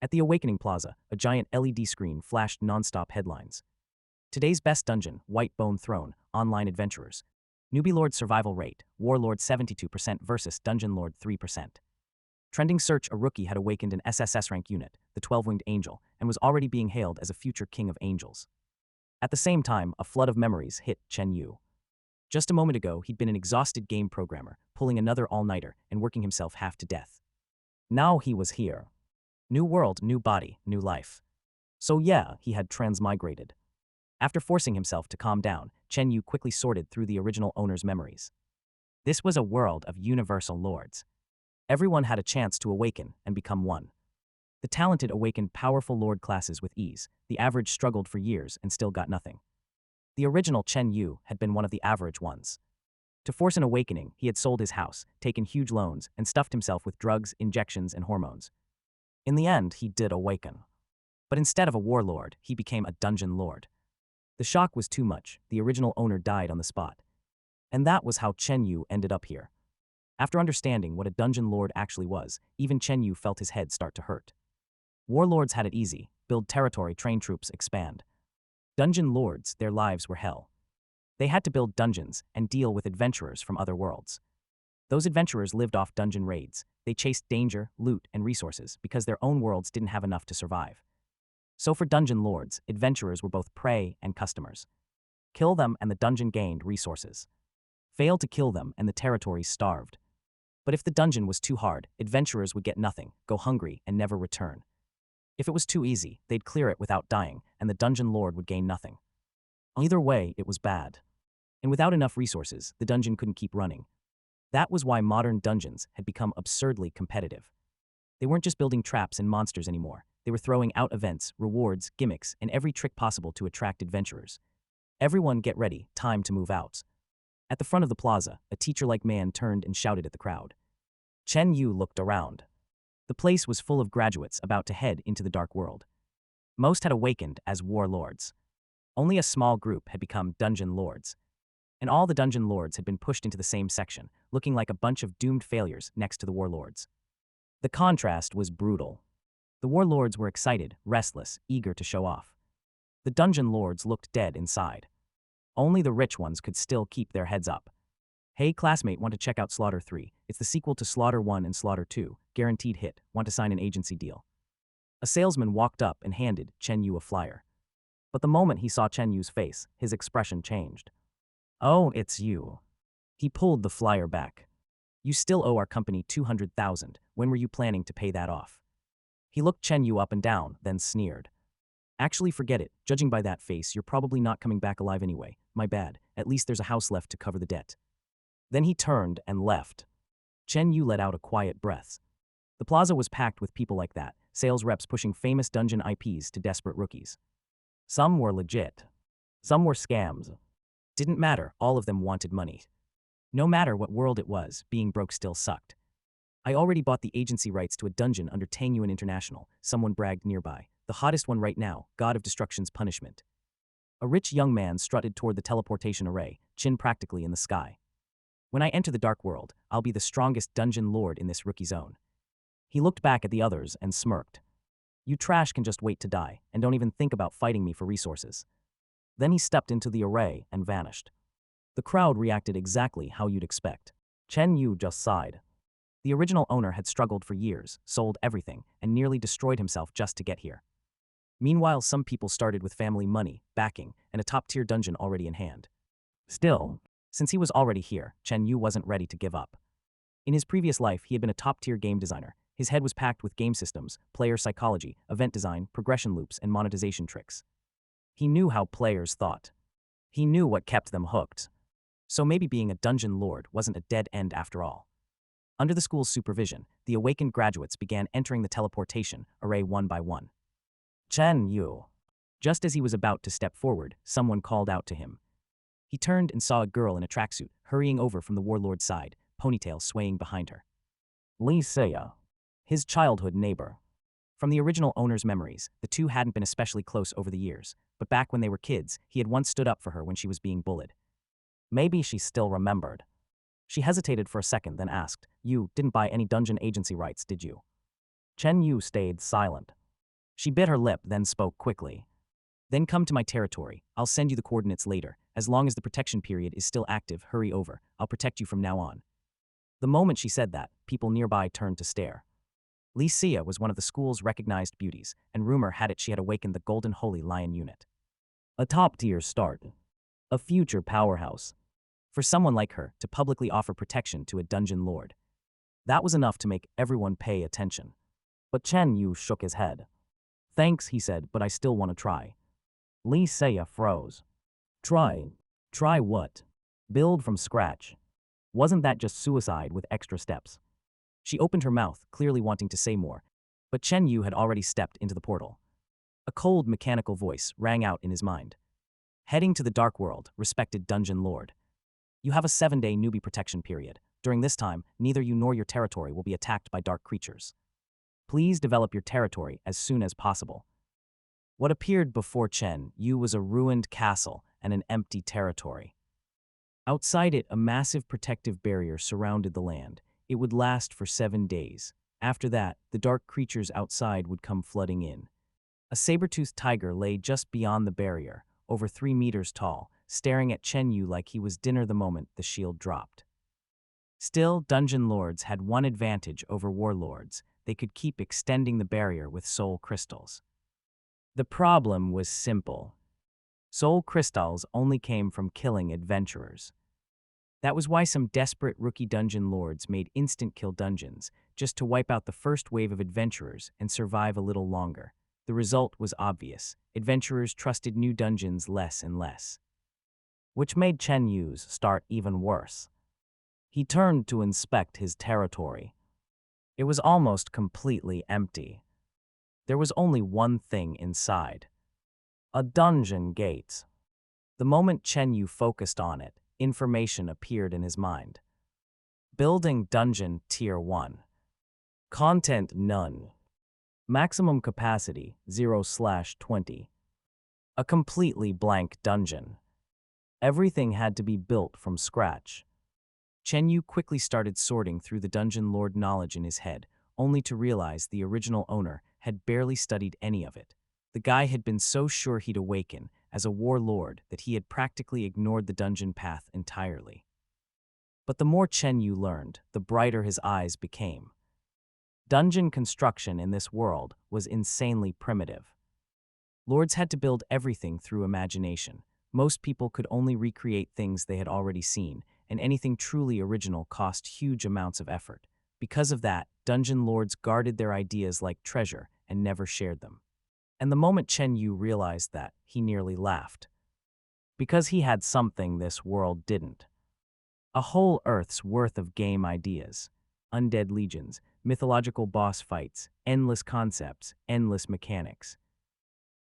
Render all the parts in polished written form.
At the Awakening Plaza, a giant LED screen flashed non-stop headlines. Today's best dungeon, White Bone Throne, online adventurers. Newbie Lord survival rate, Warlord 72% versus Dungeon Lord 3%. Trending search, a rookie had awakened an SSS rank unit, the 12-winged angel, and was already being hailed as a future king of angels. At the same time, a flood of memories hit Chen Yu. Just a moment ago, he'd been an exhausted game programmer, pulling another all-nighter and working himself half to death. Now he was here. New world, new body, new life. So yeah, he had transmigrated. After forcing himself to calm down, Chen Yu quickly sorted through the original owner's memories. This was a world of universal lords. Everyone had a chance to awaken and become one. The talented awakened powerful lord classes with ease, the average struggled for years and still got nothing. The original Chen Yu had been one of the average ones. To force an awakening, he had sold his house, taken huge loans, and stuffed himself with drugs, injections, and hormones. In the end, he did awaken. But instead of a warlord, he became a dungeon lord. The shock was too much, the original owner died on the spot. And that was how Chen Yu ended up here. After understanding what a dungeon lord actually was, even Chen Yu felt his head start to hurt. Warlords had it easy, build territory, train troops, expand. Dungeon lords, their lives were hell. They had to build dungeons and deal with adventurers from other worlds. Those adventurers lived off dungeon raids. They chased danger, loot, and resources because their own worlds didn't have enough to survive. So for dungeon lords, adventurers were both prey and customers. Kill them and the dungeon gained resources. Fail to kill them and the territory starved. But if the dungeon was too hard, adventurers would get nothing, go hungry, and never return. If it was too easy, they'd clear it without dying, and the dungeon lord would gain nothing. Either way, it was bad. And without enough resources, the dungeon couldn't keep running. That was why modern dungeons had become absurdly competitive. They weren't just building traps and monsters anymore. They were throwing out events, rewards, gimmicks, and every trick possible to attract adventurers. Everyone get ready, time to move out. At the front of the plaza, a teacher-like man turned and shouted at the crowd. Chen Yu looked around. The place was full of graduates about to head into the dark world. Most had awakened as warlords. Only a small group had become dungeon lords. And all the dungeon lords had been pushed into the same section, looking like a bunch of doomed failures next to the warlords. The contrast was brutal. The warlords were excited, restless, eager to show off. The dungeon lords looked dead inside. Only the rich ones could still keep their heads up. Hey classmate, want to check out Slaughter 3? It's the sequel to Slaughter 1 and Slaughter 2. Guaranteed hit. Want to sign an agency deal? A salesman walked up and handed Chen Yu a flyer. But the moment he saw Chen Yu's face, his expression changed. Oh, it's you. He pulled the flyer back. You still owe our company 200,000. When were you planning to pay that off? He looked Chen Yu up and down, then sneered. Actually, forget it. Judging by that face, you're probably not coming back alive anyway. My bad. At least there's a house left to cover the debt. Then he turned and left. Chen Yu let out a quiet breath. The plaza was packed with people like that, sales reps pushing famous dungeon IPs to desperate rookies. Some were legit. Some were scams. Didn't matter, all of them wanted money. No matter what world it was, being broke still sucked. I already bought the agency rights to a dungeon under Tang Yuan International, someone bragged nearby. The hottest one right now, God of Destruction's punishment. A rich young man strutted toward the teleportation array, chin practically in the sky. When I enter the dark world, I'll be the strongest dungeon lord in this rookie zone. He looked back at the others and smirked. You trash can just wait to die, and don't even think about fighting me for resources. Then he stepped into the array and vanished. The crowd reacted exactly how you'd expect. Chen Yu just sighed. The original owner had struggled for years, sold everything, and nearly destroyed himself just to get here. Meanwhile, some people started with family money, backing, and a top-tier dungeon already in hand. Still, since he was already here, Chen Yu wasn't ready to give up. In his previous life, he had been a top-tier game designer. His head was packed with game systems, player psychology, event design, progression loops, and monetization tricks. He knew how players thought. He knew what kept them hooked. So maybe being a dungeon lord wasn't a dead end after all. Under the school's supervision, the awakened graduates began entering the teleportation array one by one. Chen Yu. Just as he was about to step forward, someone called out to him. He turned and saw a girl in a tracksuit hurrying over from the warlord's side, ponytail swaying behind her. Li Seiya. His childhood neighbor. From the original owner's memories, the two hadn't been especially close over the years, but back when they were kids, he had once stood up for her when she was being bullied. Maybe she still remembered. She hesitated for a second, then asked, You didn't buy any dungeon agency rights, did you? Chen Yu stayed silent. She bit her lip, then spoke quickly. Then come to my territory. I'll send you the coordinates later. As long as the protection period is still active, hurry over. I'll protect you from now on. The moment she said that, people nearby turned to stare. Li Xia was one of the school's recognized beauties, and rumor had it she had awakened the Golden Holy Lion unit. A top-tier start. A future powerhouse. For someone like her to publicly offer protection to a dungeon lord. That was enough to make everyone pay attention. But Chen Yu shook his head. Thanks, he said, but I still want to try. Li Xia froze. Try? Try what? Build from scratch. Wasn't that just suicide with extra steps? She opened her mouth, clearly wanting to say more, but Chen Yu had already stepped into the portal. A cold, mechanical voice rang out in his mind. Heading to the Dark World, respected Dungeon Lord. You have a 7-day newbie protection period. During this time, neither you nor your territory will be attacked by dark creatures. Please develop your territory as soon as possible. What appeared before Chen Yu was a ruined castle and an empty territory. Outside it, a massive protective barrier surrounded the land. It would last for 7 days. After that, the dark creatures outside would come flooding in. A saber-toothed tiger lay just beyond the barrier, over 3 meters tall, staring at Chen Yu like he was dinner the moment the shield dropped. Still, dungeon lords had one advantage over warlords. They could keep extending the barrier with soul crystals. The problem was simple. Soul crystals only came from killing adventurers. That was why some desperate rookie dungeon lords made instant kill dungeons, just to wipe out the first wave of adventurers and survive a little longer. The result was obvious. Adventurers trusted new dungeons less and less. Which made Chen Yu's start even worse. He turned to inspect his territory. It was almost completely empty. There was only one thing inside. A dungeon gate. The moment Chen Yu focused on it, information appeared in his mind. Building Dungeon Tier 1. Content none. Maximum capacity 0/20. A completely blank dungeon. Everything had to be built from scratch. Chen Yu quickly started sorting through the dungeon lord knowledge in his head, only to realize the original owner had barely studied any of it. The guy had been so sure he'd awaken as a warlord that he had practically ignored the dungeon path entirely. But the more Chen Yu learned, the brighter his eyes became. Dungeon construction in this world was insanely primitive. Lords had to build everything through imagination. Most people could only recreate things they had already seen, and anything truly original cost huge amounts of effort. Because of that, dungeon lords guarded their ideas like treasure and never shared them. And the moment Chen Yu realized that, he nearly laughed. Because he had something this world didn't. A whole Earth's worth of game ideas. Undead legions, mythological boss fights, endless concepts, endless mechanics.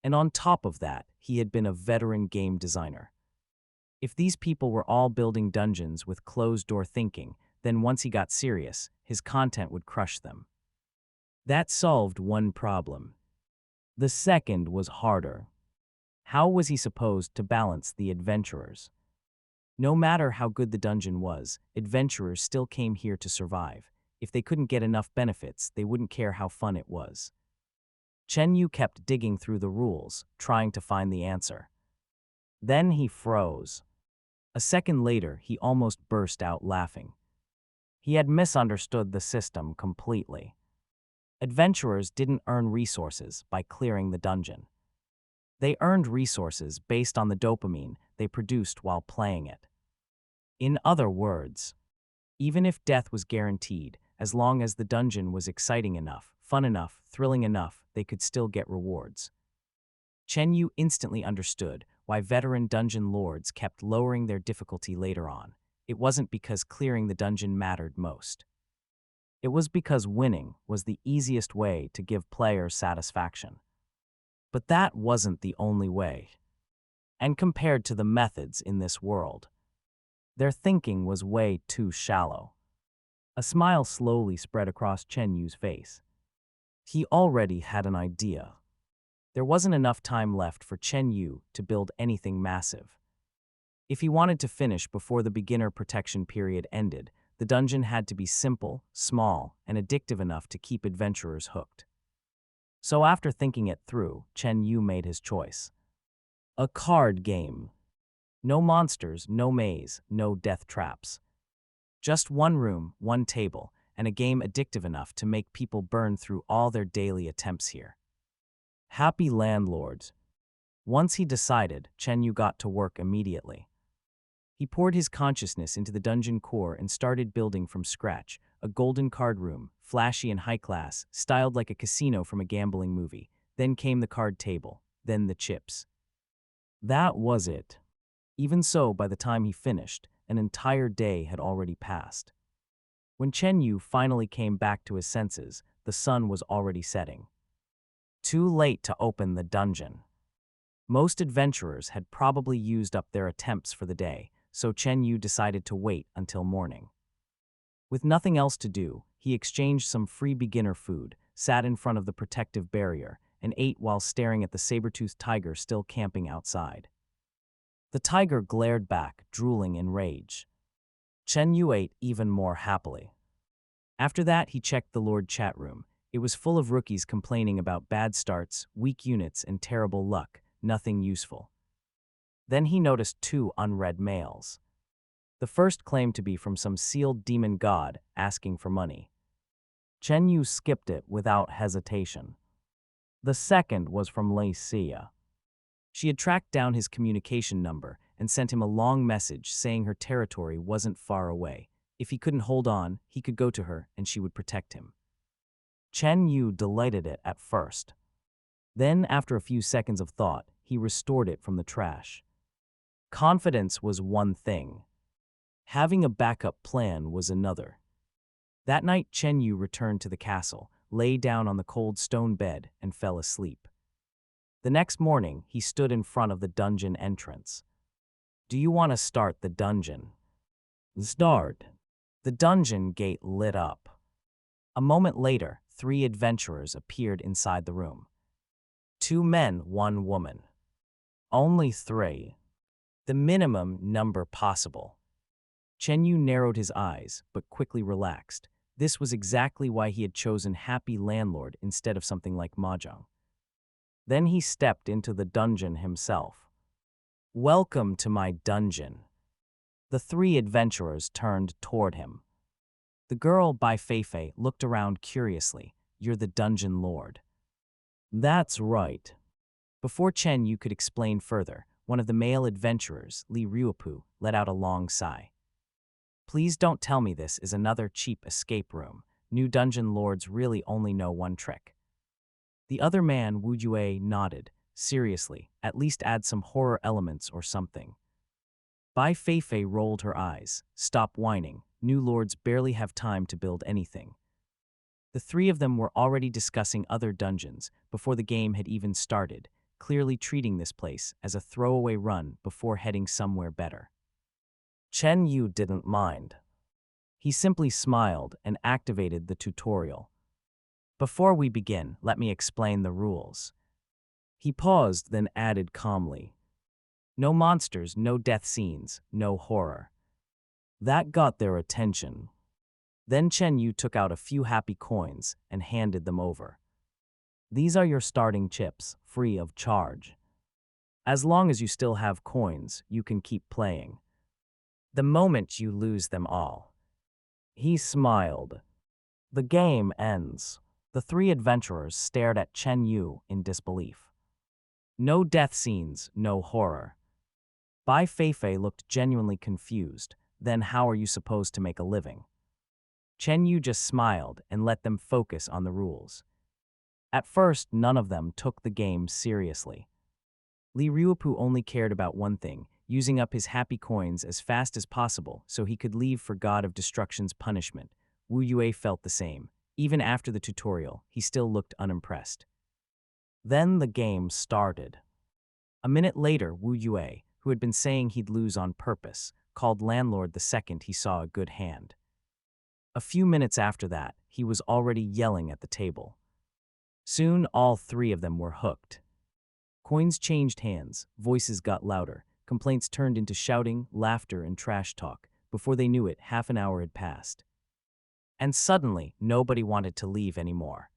And on top of that, he had been a veteran game designer. If these people were all building dungeons with closed-door thinking, then once he got serious, his content would crush them. That solved one problem. The second was harder. How was he supposed to balance the adventurers? No matter how good the dungeon was, adventurers still came here to survive. If they couldn't get enough benefits, they wouldn't care how fun it was. Chen Yu kept digging through the rules, trying to find the answer. Then he froze. A second later, he almost burst out laughing. He had misunderstood the system completely. Adventurers didn't earn resources by clearing the dungeon. They earned resources based on the dopamine they produced while playing it. In other words, even if death was guaranteed, as long as the dungeon was exciting enough, fun enough, thrilling enough, they could still get rewards. Chen Yu instantly understood why veteran dungeon lords kept lowering their difficulty later on. It wasn't because clearing the dungeon mattered most. It was because winning was the easiest way to give players satisfaction. But that wasn't the only way. And compared to the methods in this world, their thinking was way too shallow. A smile slowly spread across Chen Yu's face. He already had an idea. There wasn't enough time left for Chen Yu to build anything massive. If he wanted to finish before the beginner protection period ended, the dungeon had to be simple, small, and addictive enough to keep adventurers hooked. So after thinking it through, Chen Yu made his choice. A card game. No monsters, no maze, no death traps. Just one room, one table, and a game addictive enough to make people burn through all their daily attempts here. Happy landlords. Once he decided, Chen Yu got to work immediately. He poured his consciousness into the dungeon core and started building from scratch, a golden card room, flashy and high class, styled like a casino from a gambling movie. Then came the card table, then the chips. That was it. Even so, by the time he finished, an entire day had already passed. When Chen Yu finally came back to his senses, the sun was already setting. Too late to open the dungeon. Most adventurers had probably used up their attempts for the day, so Chen Yu decided to wait until morning. With nothing else to do, he exchanged some free beginner food, sat in front of the protective barrier, and ate while staring at the saber-toothed tiger still camping outside. The tiger glared back, drooling in rage. Chen Yu ate even more happily. After that, he checked the Lord chat room. It was full of rookies complaining about bad starts, weak units, and terrible luck, nothing useful. Then he noticed two unread mails. The first claimed to be from some sealed demon god asking for money. Chen Yu skipped it without hesitation. The second was from Lei Xia. She had tracked down his communication number and sent him a long message saying her territory wasn't far away. If he couldn't hold on, he could go to her and she would protect him. Chen Yu delighted it at first. Then, after a few seconds of thought, he restored it from the trash. Confidence was one thing. Having a backup plan was another. That night, Chen Yu returned to the castle, lay down on the cold stone bed, and fell asleep. The next morning, he stood in front of the dungeon entrance. Do you want to start the dungeon? Start. The dungeon gate lit up. A moment later, 3 adventurers appeared inside the room. 2 men, 1 woman. Only 3. The minimum number possible. Chen Yu narrowed his eyes, but quickly relaxed. This was exactly why he had chosen Happy Landlord instead of something like Mahjong. Then he stepped into the dungeon himself. Welcome to my dungeon. The 3 adventurers turned toward him. The girl, Bai Feifei, looked around curiously. You're the dungeon lord. That's right. Before Chen Yu could explain further, one of the male adventurers, Li Ruopu, let out a long sigh. Please don't tell me this is another cheap escape room. New dungeon lords really only know one trick. The other man, Wu Yue, nodded. Seriously, at least add some horror elements or something. Bai Feifei rolled her eyes. Stop whining. New lords barely have time to build anything. The 3 of them were already discussing other dungeons before the game had even started, clearly treating this place as a throwaway run before heading somewhere better. Chen Yu didn't mind. He simply smiled and activated the tutorial. Before we begin, let me explain the rules. He paused, then added calmly. No monsters, no death scenes, no horror. That got their attention. Then Chen Yu took out a few happy coins and handed them over. These are your starting chips, free of charge. As long as you still have coins, you can keep playing. The moment you lose them all. He smiled. The game ends. The 3 adventurers stared at Chen Yu in disbelief. No death scenes, no horror. Bai Feifei looked genuinely confused. Then how are you supposed to make a living? Chen Yu just smiled and let them focus on the rules. At first, none of them took the game seriously. Li Ruopu only cared about one thing, using up his happy coins as fast as possible so he could leave for God of Destruction's punishment. Wu Yue felt the same. Even after the tutorial, he still looked unimpressed. Then the game started. A minute later, Wu Yue, who had been saying he'd lose on purpose, called landlord the second he saw a good hand. A few minutes after that, he was already yelling at the table. Soon, all 3 of them were hooked. Coins changed hands, voices got louder, complaints turned into shouting, laughter, and trash talk. Before they knew it, half an hour had passed. And suddenly, nobody wanted to leave anymore.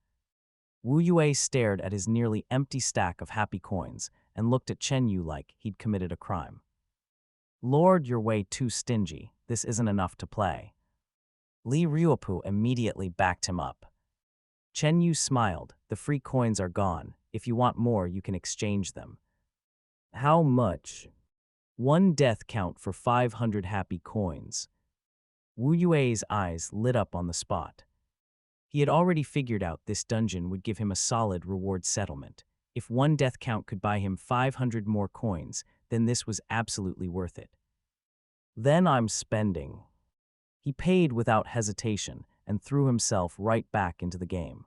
Wu Yue stared at his nearly empty stack of happy coins and looked at Chen Yu like he'd committed a crime. Lord, you're way too stingy. This isn't enough to play. Li Ruopu immediately backed him up. Chen Yu smiled. The free coins are gone. If you want more, you can exchange them. How much? One death count for 500 happy coins. Wu Yue's eyes lit up on the spot. He had already figured out this dungeon would give him a solid reward settlement. If one death count could buy him 500 more coins, then this was absolutely worth it. Then I'm spending. He paid without hesitation and threw himself right back into the game.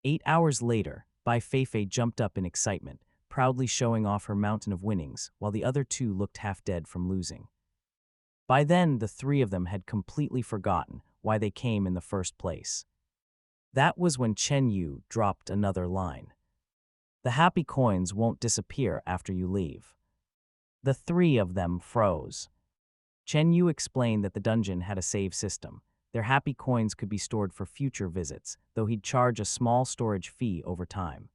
8 hours later, Bai Feifei jumped up in excitement, proudly showing off her mountain of winnings, while the other two looked half dead from losing. By then, the three of them had completely forgotten why they came in the first place. That was when Chen Yu dropped another line. The happy coins won't disappear after you leave. The three of them froze. Chen Yu explained that the dungeon had a save system. Their happy coins could be stored for future visits, though he'd charge a small storage fee over time.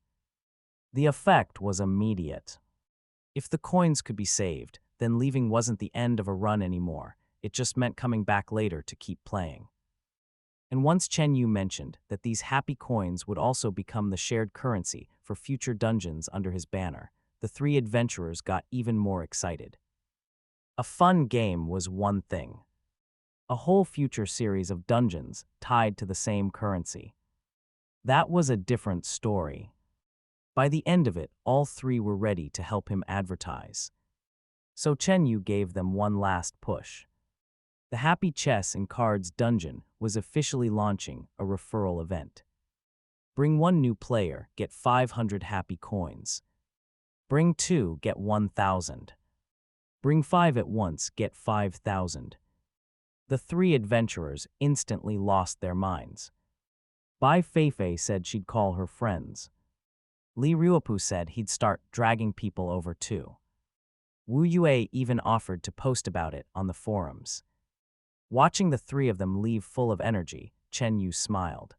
The effect was immediate. If the coins could be saved, then leaving wasn't the end of a run anymore. It just meant coming back later to keep playing. And once Chen Yu mentioned that these happy coins would also become the shared currency for future dungeons under his banner, the three adventurers got even more excited. A fun game was one thing. A whole future series of dungeons tied to the same currency. That was a different story. By the end of it, all three were ready to help him advertise. So Chen Yu gave them one last push. The Happy Chess and Cards dungeon was officially launching a referral event. Bring one new player, get 500 happy coins. Bring two, get 1,000. Bring five at once, get 5,000. The three adventurers instantly lost their minds. Bai Feifei said she'd call her friends. Li Ruopu said he'd start dragging people over too. Wu Yue even offered to post about it on the forums. Watching the three of them leave full of energy, Chen Yu smiled.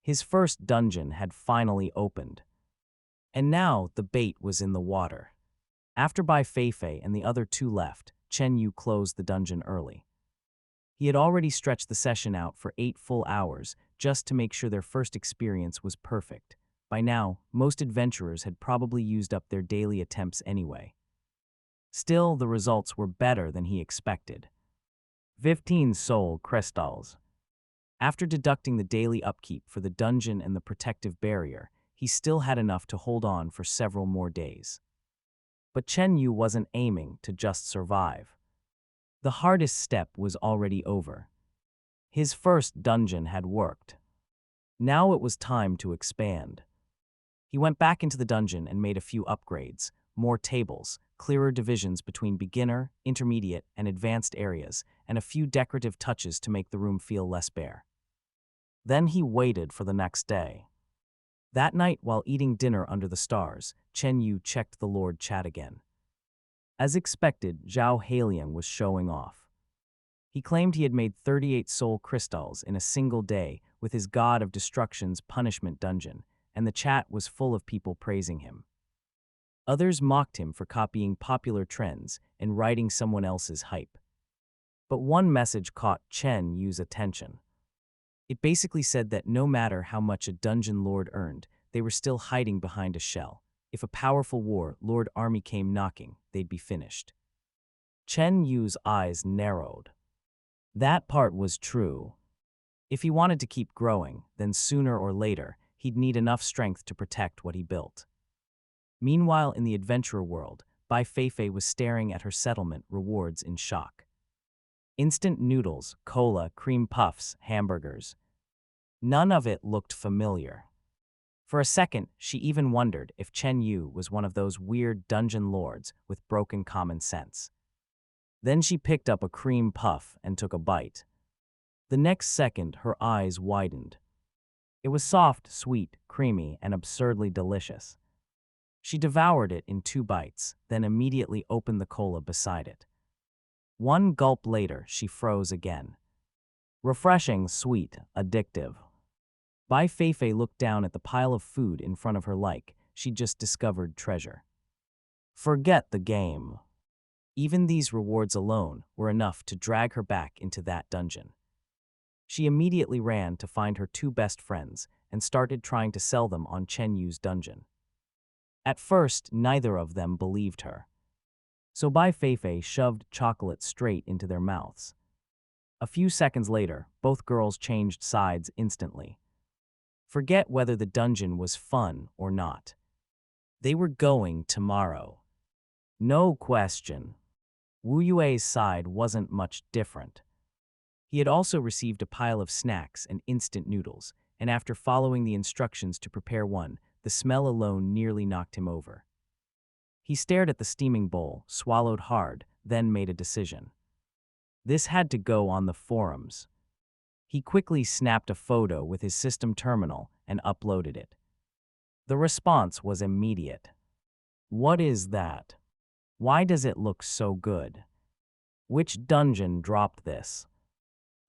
His first dungeon had finally opened. And now the bait was in the water. After Bai Feifei and the other two left, Chen Yu closed the dungeon early. He had already stretched the session out for 8 full hours just to make sure their first experience was perfect. By now, most adventurers had probably used up their daily attempts anyway. Still, the results were better than he expected. 15 soul crystals. After deducting the daily upkeep for the dungeon and the protective barrier, he still had enough to hold on for several more days. But Chen Yu wasn't aiming to just survive. The hardest step was already over. His first dungeon had worked. Now it was time to expand. He went back into the dungeon and made a few upgrades, more tables, clearer divisions between beginner, intermediate, and advanced areas, and a few decorative touches to make the room feel less bare. Then he waited for the next day. That night, while eating dinner under the stars, Chen Yu checked the Lord chat again. As expected, Zhao Haliang was showing off. He claimed he had made 38 soul crystals in a single day with his God of Destruction's punishment dungeon, and the chat was full of people praising him. Others mocked him for copying popular trends and writing someone else's hype. But one message caught Chen Yu's attention. It basically said that no matter how much a dungeon lord earned, they were still hiding behind a shell. If a powerful warlord army came knocking, they'd be finished. Chen Yu's eyes narrowed. That part was true. If he wanted to keep growing, then sooner or later, he'd need enough strength to protect what he built. Meanwhile, in the adventurer world, Bai Feifei was staring at her settlement rewards in shock. Instant noodles, cola, cream puffs, hamburgers. None of it looked familiar. For a second, she even wondered if Chen Yu was one of those weird dungeon lords with broken common sense. Then she picked up a cream puff and took a bite. The next second, her eyes widened. It was soft, sweet, creamy, and absurdly delicious. She devoured it in 2 bites, then immediately opened the cola beside it. One gulp later, she froze again. Refreshing, sweet, addictive. Bai Feifei looked down at the pile of food in front of her like she'd just discovered treasure. Forget the game. Even these rewards alone were enough to drag her back into that dungeon. She immediately ran to find her two best friends and started trying to sell them on Chen Yu's dungeon. At first, neither of them believed her. So Bai Feifei shoved chocolate straight into their mouths. A few seconds later, both girls changed sides instantly. Forget whether the dungeon was fun or not. They were going tomorrow. No question. Wu Yue's side wasn't much different. He had also received a pile of snacks and instant noodles, and after following the instructions to prepare one, the smell alone nearly knocked him over. He stared at the steaming bowl, swallowed hard, then made a decision. This had to go on the forums. He quickly snapped a photo with his system terminal and uploaded it. The response was immediate. What is that? Why does it look so good? Which dungeon dropped this?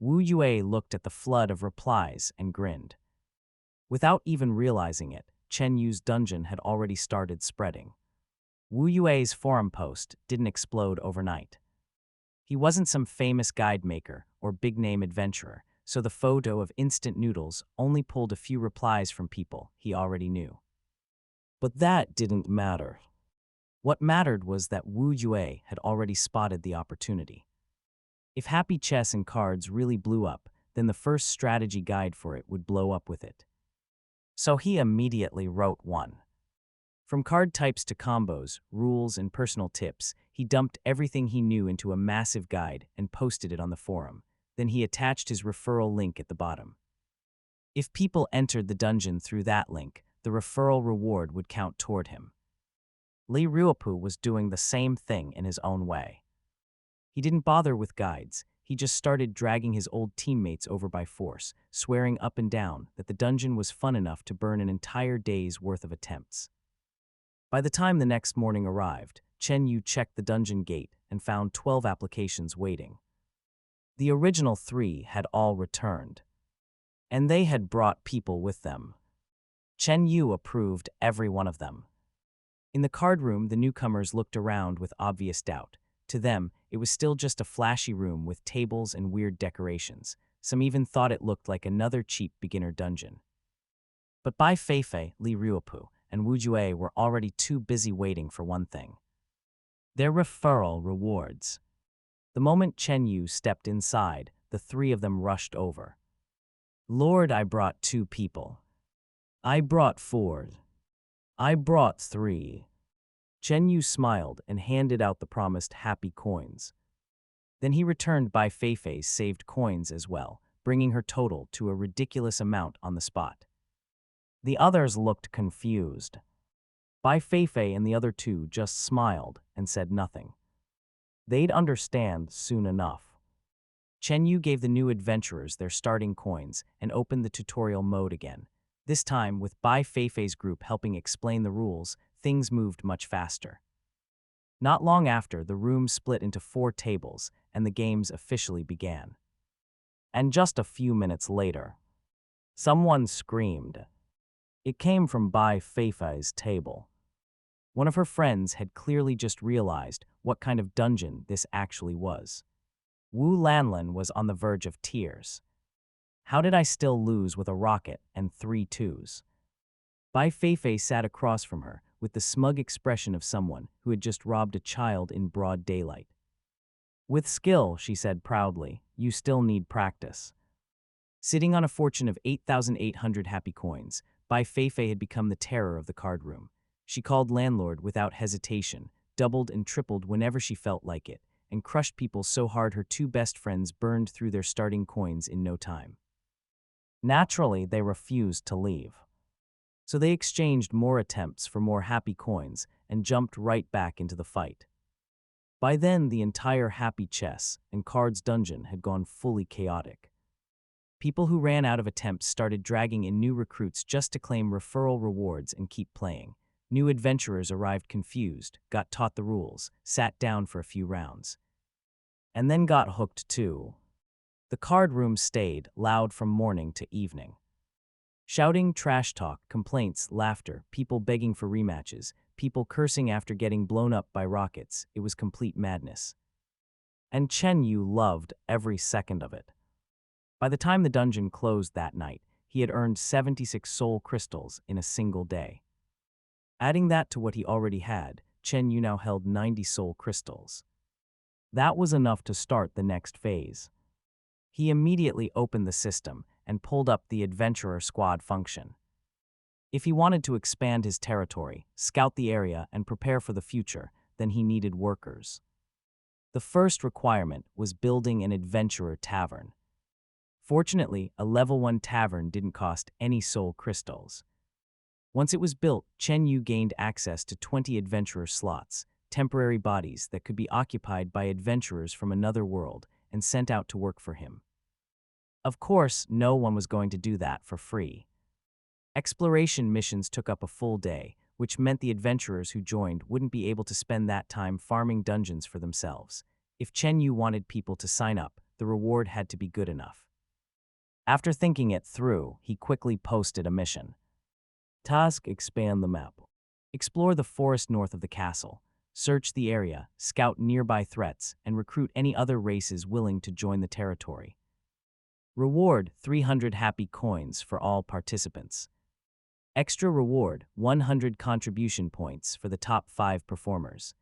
Wu Yue looked at the flood of replies and grinned. Without even realizing it, Chen Yu's dungeon had already started spreading. Wu Yue's forum post didn't explode overnight. He wasn't some famous guide maker or big-name adventurer, so the photo of instant noodles only pulled a few replies from people he already knew. But that didn't matter. What mattered was that Wu Yue had already spotted the opportunity. If Happy Chess and cards really blew up, then the first strategy guide for it would blow up with it. So he immediately wrote one. From card types to combos, rules, and personal tips, he dumped everything he knew into a massive guide and posted it on the forum. Then he attached his referral link at the bottom. If people entered the dungeon through that link, the referral reward would count toward him. Li Ruopu was doing the same thing in his own way. He didn't bother with guides. He just started dragging his old teammates over by force, swearing up and down that the dungeon was fun enough to burn an entire day's worth of attempts. By the time the next morning arrived, Chen Yu checked the dungeon gate and found 12 applications waiting. The original 3 had all returned, and they had brought people with them. Chen Yu approved every one of them. In the card room, the newcomers looked around with obvious doubt. To them, it was still just a flashy room with tables and weird decorations. Some even thought it looked like another cheap beginner dungeon. But Bai Feifei, Li Ruopu, and Wu Jue were already too busy waiting for one thing: their referral rewards. The moment Chen Yu stepped inside, the 3 of them rushed over. Lord, I brought 2 people. I brought 4. I brought 3. Chen Yu smiled and handed out the promised happy coins. Then he returned Bai Feifei's saved coins as well, bringing her total to a ridiculous amount on the spot. The others looked confused. Bai Feifei and the other 2 just smiled and said nothing. They'd understand soon enough. Chen Yu gave the new adventurers their starting coins and opened the tutorial mode again. This time, with Bai Feifei's group helping explain the rules, things moved much faster. Not long after, the room split into 4 tables, and the games officially began. And just a few minutes later, someone screamed. It came from Bai Feifei's table. One of her friends had clearly just realized what kind of dungeon this actually was. Wu Lanlin was on the verge of tears. How did I still lose with a rocket and 3 twos? Bai Feifei sat across from her with the smug expression of someone who had just robbed a child in broad daylight. With skill, she said proudly, you still need practice. Sitting on a fortune of 8,800 happy coins, Bai Feifei had become the terror of the card room. She called landlord without hesitation, doubled and tripled whenever she felt like it, and crushed people so hard her 2 best friends burned through their starting coins in no time. Naturally, they refused to leave. So they exchanged more attempts for more happy coins and jumped right back into the fight. By then, the entire Happy Chess and Cards dungeon had gone fully chaotic. People who ran out of attempts started dragging in new recruits just to claim referral rewards and keep playing. New adventurers arrived confused, got taught the rules, sat down for a few rounds, and then got hooked too. The card room stayed loud from morning to evening. Shouting, trash talk, complaints, laughter, people begging for rematches, people cursing after getting blown up by rockets. It was complete madness. And Chen Yu loved every second of it. By the time the dungeon closed that night, he had earned 76 soul crystals in a single day. Adding that to what he already had, Chen Yu now held 90 soul crystals. That was enough to start the next phase. He immediately opened the system and pulled up the Adventurer Squad function. If he wanted to expand his territory, scout the area, and prepare for the future, then he needed workers. The first requirement was building an Adventurer Tavern. Fortunately, a level 1 tavern didn't cost any soul crystals. Once it was built, Chen Yu gained access to 20 adventurer slots, temporary bodies that could be occupied by adventurers from another world and sent out to work for him. Of course, no one was going to do that for free. Exploration missions took up a full day, which meant the adventurers who joined wouldn't be able to spend that time farming dungeons for themselves. If Chen Yu wanted people to sign up, the reward had to be good enough. After thinking it through, he quickly posted a mission. Task: expand the map. Explore the forest north of the castle. Search the area, scout nearby threats, and recruit any other races willing to join the territory. Reward: 300 happy coins for all participants. Extra reward: 100 contribution points for the top 5 performers.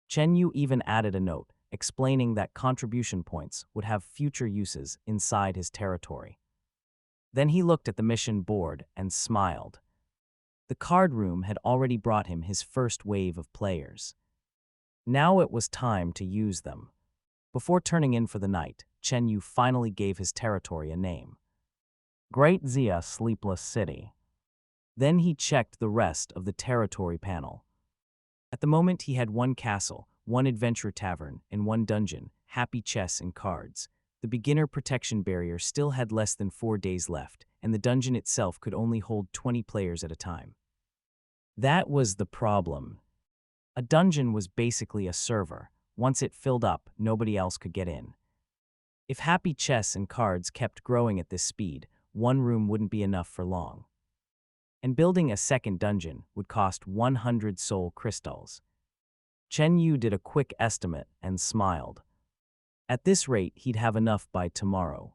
Chen Yu even added a note explaining that contribution points would have future uses inside his territory. Then he looked at the mission board and smiled. The card room had already brought him his first wave of players. Now it was time to use them. Before turning in for the night, Chen Yu finally gave his territory a name. Great Xia Sleepless City. Then he checked the rest of the territory panel. At the moment he had 1 castle, 1 adventure tavern, and 1 dungeon, happy chess and cards. The beginner protection barrier still had less than 4 days left, and the dungeon itself could only hold 20 players at a time. That was the problem. A dungeon was basically a server. Once it filled up, nobody else could get in. If happy chess and cards kept growing at this speed, 1 room wouldn't be enough for long. And building a second dungeon would cost 100 soul crystals. Chen Yu did a quick estimate and smiled. At this rate, he'd have enough by tomorrow.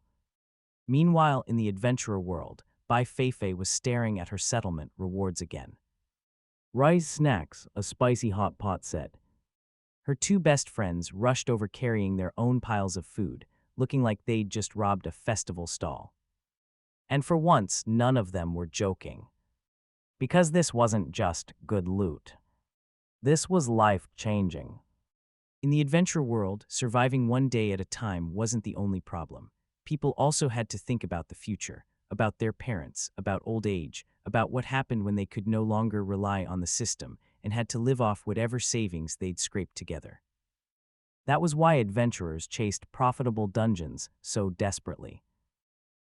Meanwhile, in the adventurer world, Bai Feifei was staring at her settlement rewards again. Rice snacks, a spicy hot pot set. Her 2 best friends rushed over carrying their own piles of food, looking like they'd just robbed a festival stall. And for once, none of them were joking. Because this wasn't just good loot. This was life-changing. In the adventure world, surviving 1 day at a time wasn't the only problem. People also had to think about the future, about their parents, about old age, about what happened when they could no longer rely on the system and had to live off whatever savings they'd scraped together. That was why adventurers chased profitable dungeons so desperately.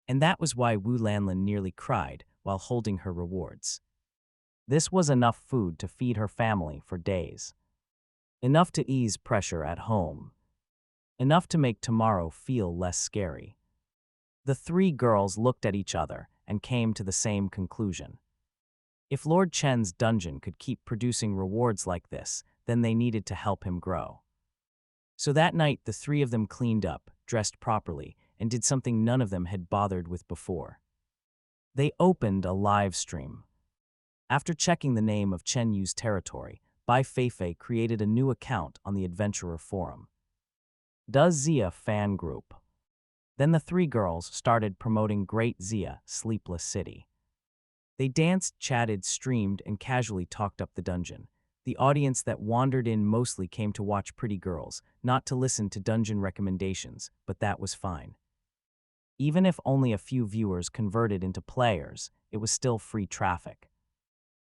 And that was why Wu Lanlin nearly cried while holding her rewards. This was enough food to feed her family for days. Enough to ease pressure at home. Enough to make tomorrow feel less scary. The 3 girls looked at each other and came to the same conclusion. If Lord Chen's dungeon could keep producing rewards like this, then they needed to help him grow. So that night, the 3 of them cleaned up, dressed properly, and did something none of them had bothered with before. They opened a live stream. After checking the name of Chen Yu's territory, Bai Feifei created a new account on the Adventurer Forum. Does Xia Fan Group. Then the 3 girls started promoting Great Xia Sleepless City. They danced, chatted, streamed, and casually talked up the dungeon. The audience that wandered in mostly came to watch pretty girls, not to listen to dungeon recommendations, but that was fine. Even if only a few viewers converted into players, it was still free traffic.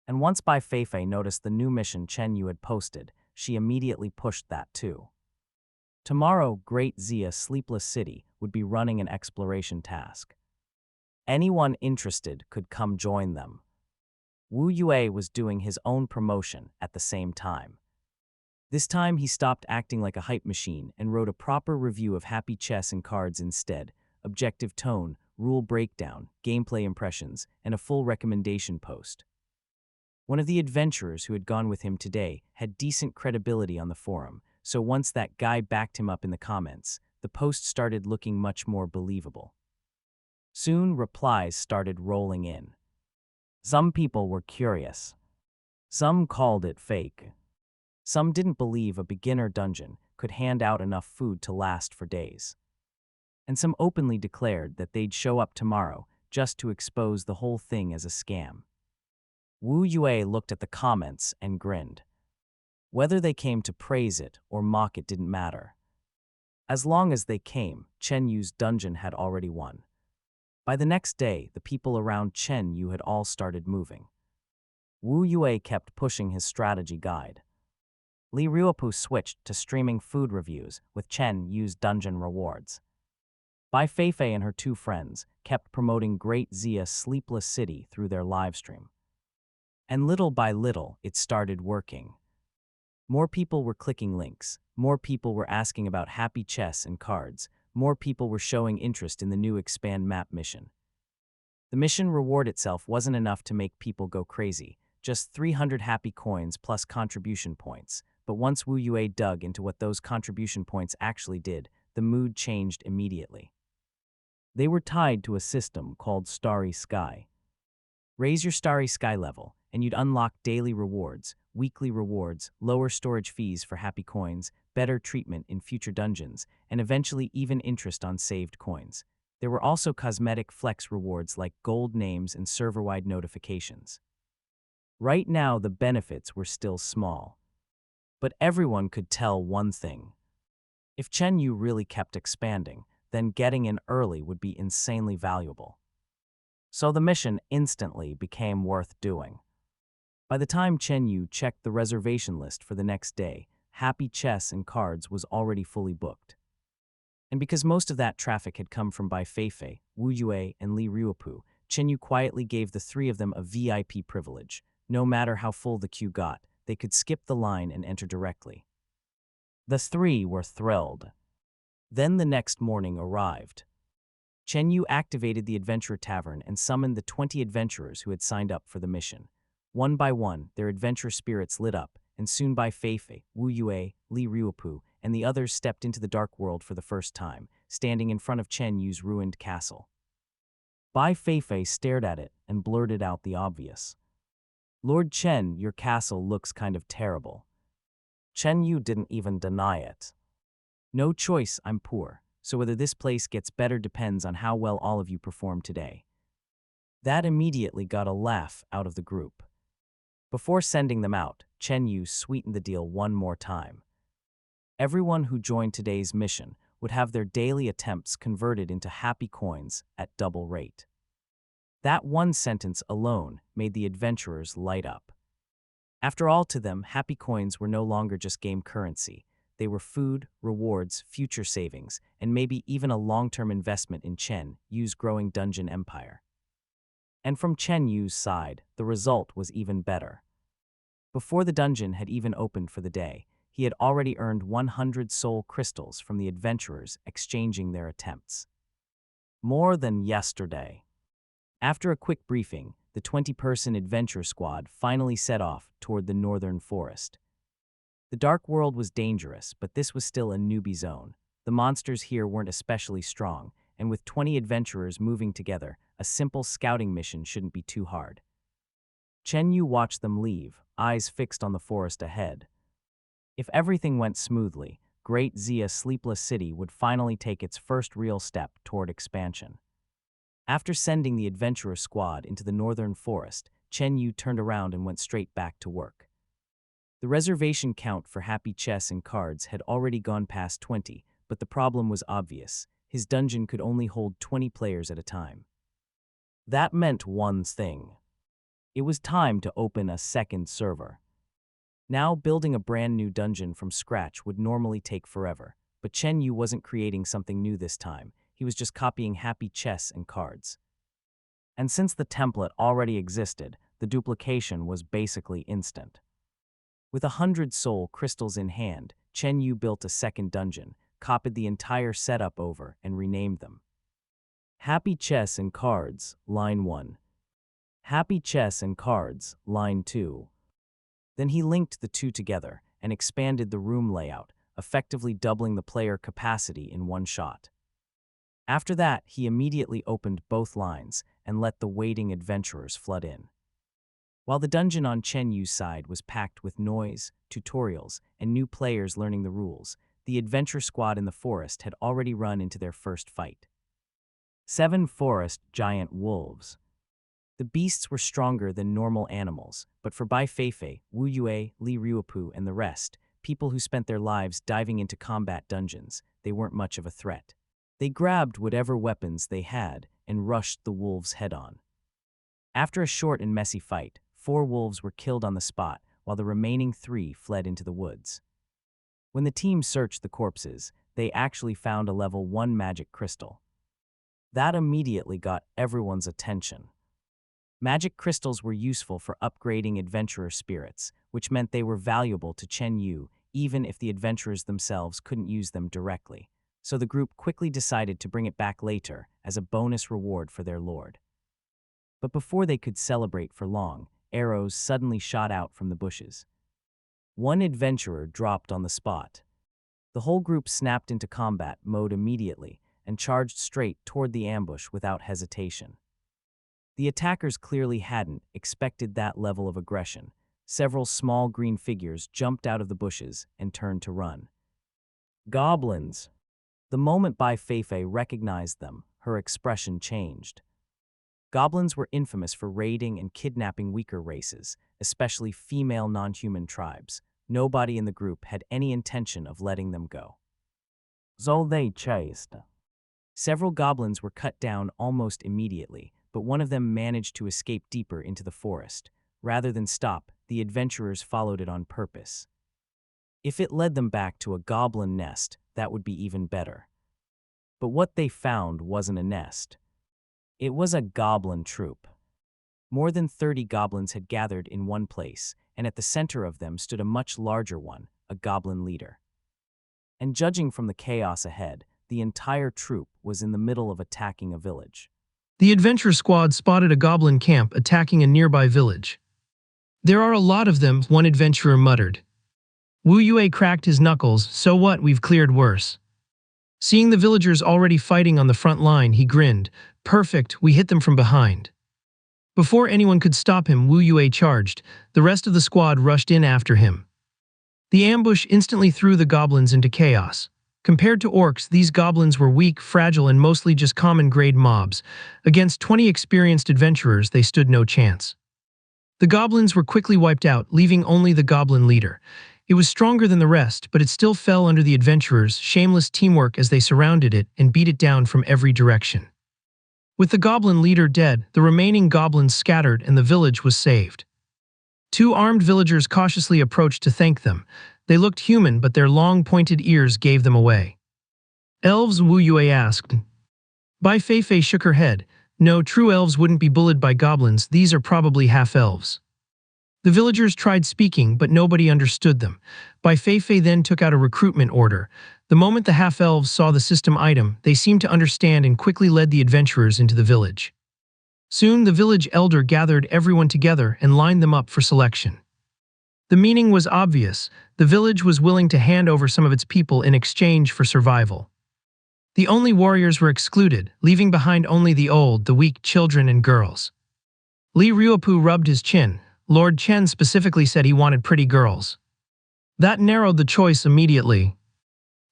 And once Bai Feifei noticed the new mission Chen Yu had posted, she immediately pushed that too. Tomorrow, Great Xia Sleepless City would be running an exploration task. Anyone interested could come join them. Wu Yue was doing his own promotion at the same time. This time he stopped acting like a hype machine and wrote a proper review of happy chess and cards instead. Objective tone: rule breakdown, gameplay impressions, and a full recommendation post. One of the adventurers who had gone with him today had decent credibility on the forum, so once that guy backed him up in the comments, the post started looking much more believable. Soon, replies started rolling in. Some people were curious. Some called it fake. Some didn't believe a beginner dungeon could hand out enough food to last for days. And some openly declared that they'd show up tomorrow just to expose the whole thing as a scam. Wu Yue looked at the comments and grinned. Whether they came to praise it or mock it didn't matter. As long as they came, Chen Yu's dungeon had already won. By the next day, the people around Chen Yu had all started moving. Wu Yue kept pushing his strategy guide. Li Ruopu switched to streaming food reviews with Chen Yu's dungeon rewards. Bai Feifei and her two friends kept promoting Great Xia Sleepless City through their livestream. And little by little, it started working. More people were clicking links, more people were asking about happy chess and cards, more people were showing interest in the new Expand Map mission. The mission reward itself wasn't enough to make people go crazy, just 300 happy coins plus contribution points, but once Wu Yue dug into what those contribution points actually did, the mood changed immediately. They were tied to a system called Starry Sky. Raise your Starry Sky level, and you'd unlock daily rewards, weekly rewards, lower storage fees for happy coins, better treatment in future dungeons, and eventually even interest on saved coins. There were also cosmetic flex rewards like gold names and server-wide notifications. Right now, the benefits were still small. But everyone could tell one thing. If Chen Yu really kept expanding, then getting in early would be insanely valuable. So the mission instantly became worth doing. By the time Chen Yu checked the reservation list for the next day, Happy Chess and Cards was already fully booked. And because most of that traffic had come from Bai Feifei, Wu Yue, and Li Ruopu, Chen Yu quietly gave the three of them a VIP privilege. No matter how full the queue got, they could skip the line and enter directly. The three were thrilled. Then the next morning arrived. Chen Yu activated the Adventurer Tavern and summoned the 20 adventurers who had signed up for the mission. One by one, their adventure spirits lit up, and soon Bai Feifei, Wu Yue, Li Ruopu, and the others stepped into the dark world for the first time, standing in front of Chen Yu's ruined castle. Bai Feifei stared at it and blurted out the obvious. Lord Chen, your castle looks kind of terrible. Chen Yu didn't even deny it. No choice, I'm poor, so whether this place gets better depends on how well all of you perform today. That immediately got a laugh out of the group. Before sending them out, Chen Yu sweetened the deal one more time. Everyone who joined today's mission would have their daily attempts converted into happy coins at double rate. That one sentence alone made the adventurers light up. After all, to them, happy coins were no longer just game currency. They were food, rewards, future savings, and maybe even a long-term investment in Chen Yu's growing dungeon empire. And from Chen Yu's side, the result was even better. Before the dungeon had even opened for the day, he had already earned 100 soul crystals from the adventurers exchanging their attempts. More than yesterday. After a quick briefing, the 20-person adventure squad finally set off toward the northern forest. The dark world was dangerous, but this was still a newbie zone. The monsters here weren't especially strong, and with 20 adventurers moving together, a simple scouting mission shouldn't be too hard. Chen Yu watched them leave, eyes fixed on the forest ahead. If everything went smoothly, Great Xia Sleepless City would finally take its first real step toward expansion. After sending the adventurer squad into the northern forest, Chen Yu turned around and went straight back to work. The reservation count for Happy Chess and Cards had already gone past 20, but the problem was obvious. His dungeon could only hold 20 players at a time. That meant one thing. It was time to open a second server. Now, building a brand new dungeon from scratch would normally take forever, but Chen Yu wasn't creating something new this time. He was just copying Happy Chess and Cards. And since the template already existed, the duplication was basically instant. With 100 soul crystals in hand, Chen Yu built a second dungeon, copied the entire setup over, and renamed them. Happy chess and cards, line 1. Happy chess and cards, line 2. Then he linked the two together and expanded the room layout, effectively doubling the player capacity in one shot. After that, he immediately opened both lines and let the waiting adventurers flood in. While the dungeon on Chen Yu's side was packed with noise, tutorials, and new players learning the rules, the adventure squad in the forest had already run into their first fight. 7 forest giant wolves. The beasts were stronger than normal animals, but for Bai Feifei, Wu Yue, Li Ruopu, and the rest, people who spent their lives diving into combat dungeons, they weren't much of a threat. They grabbed whatever weapons they had and rushed the wolves head-on. After a short and messy fight, 4 wolves were killed on the spot, while the remaining 3 fled into the woods. When the team searched the corpses, they actually found a level 1 magic crystal. That immediately got everyone's attention. Magic crystals were useful for upgrading adventurer spirits, which meant they were valuable to Chen Yu, even if the adventurers themselves couldn't use them directly. So the group quickly decided to bring it back later as a bonus reward for their lord. But before they could celebrate for long, arrows suddenly shot out from the bushes. One adventurer dropped on the spot. The whole group snapped into combat mode immediately and charged straight toward the ambush without hesitation. The attackers clearly hadn't expected that level of aggression. Several small green figures jumped out of the bushes and turned to run. Goblins! The moment Bai Feifei recognized them, her expression changed. Goblins were infamous for raiding and kidnapping weaker races, especially female non-human tribes. Nobody in the group had any intention of letting them go. So they chased. Several goblins were cut down almost immediately, but one of them managed to escape deeper into the forest. Rather than stop, the adventurers followed it on purpose. If it led them back to a goblin nest, that would be even better. But what they found wasn't a nest. It was a goblin troop. More than 30 goblins had gathered in one place, and at the center of them stood a much larger one, a goblin leader. And judging from the chaos ahead, the entire troop was in the middle of attacking a village. The adventure squad spotted a goblin camp attacking a nearby village. "There are a lot of them," one adventurer muttered. Wu Yue cracked his knuckles. "So what, we've cleared worse." Seeing the villagers already fighting on the front line, he grinned. "Perfect, we hit them from behind." Before anyone could stop him, Wu Yue charged. The rest of the squad rushed in after him. The ambush instantly threw the goblins into chaos. Compared to orcs, these goblins were weak, fragile, and mostly just common-grade mobs. Against 20 experienced adventurers, they stood no chance. The goblins were quickly wiped out, leaving only the goblin leader. It was stronger than the rest, but it still fell under the adventurers' shameless teamwork as they surrounded it and beat it down from every direction. With the goblin leader dead, the remaining goblins scattered and the village was saved. 2 armed villagers cautiously approached to thank them. They looked human, but their long, pointed ears gave them away. "Elves?" Wu Yue asked. Bai Feifei shook her head. "No, true elves wouldn't be bullied by goblins. These are probably half-elves." The villagers tried speaking, but nobody understood them. Bai Feifei then took out a recruitment order. The moment the half-elves saw the system item, they seemed to understand and quickly led the adventurers into the village. Soon, the village elder gathered everyone together and lined them up for selection. The meaning was obvious. The village was willing to hand over some of its people in exchange for survival. The only warriors were excluded, leaving behind only the old, the weak, children, and girls. Li Ruopu rubbed his chin. Lord Chen specifically said he wanted pretty girls. That narrowed the choice immediately.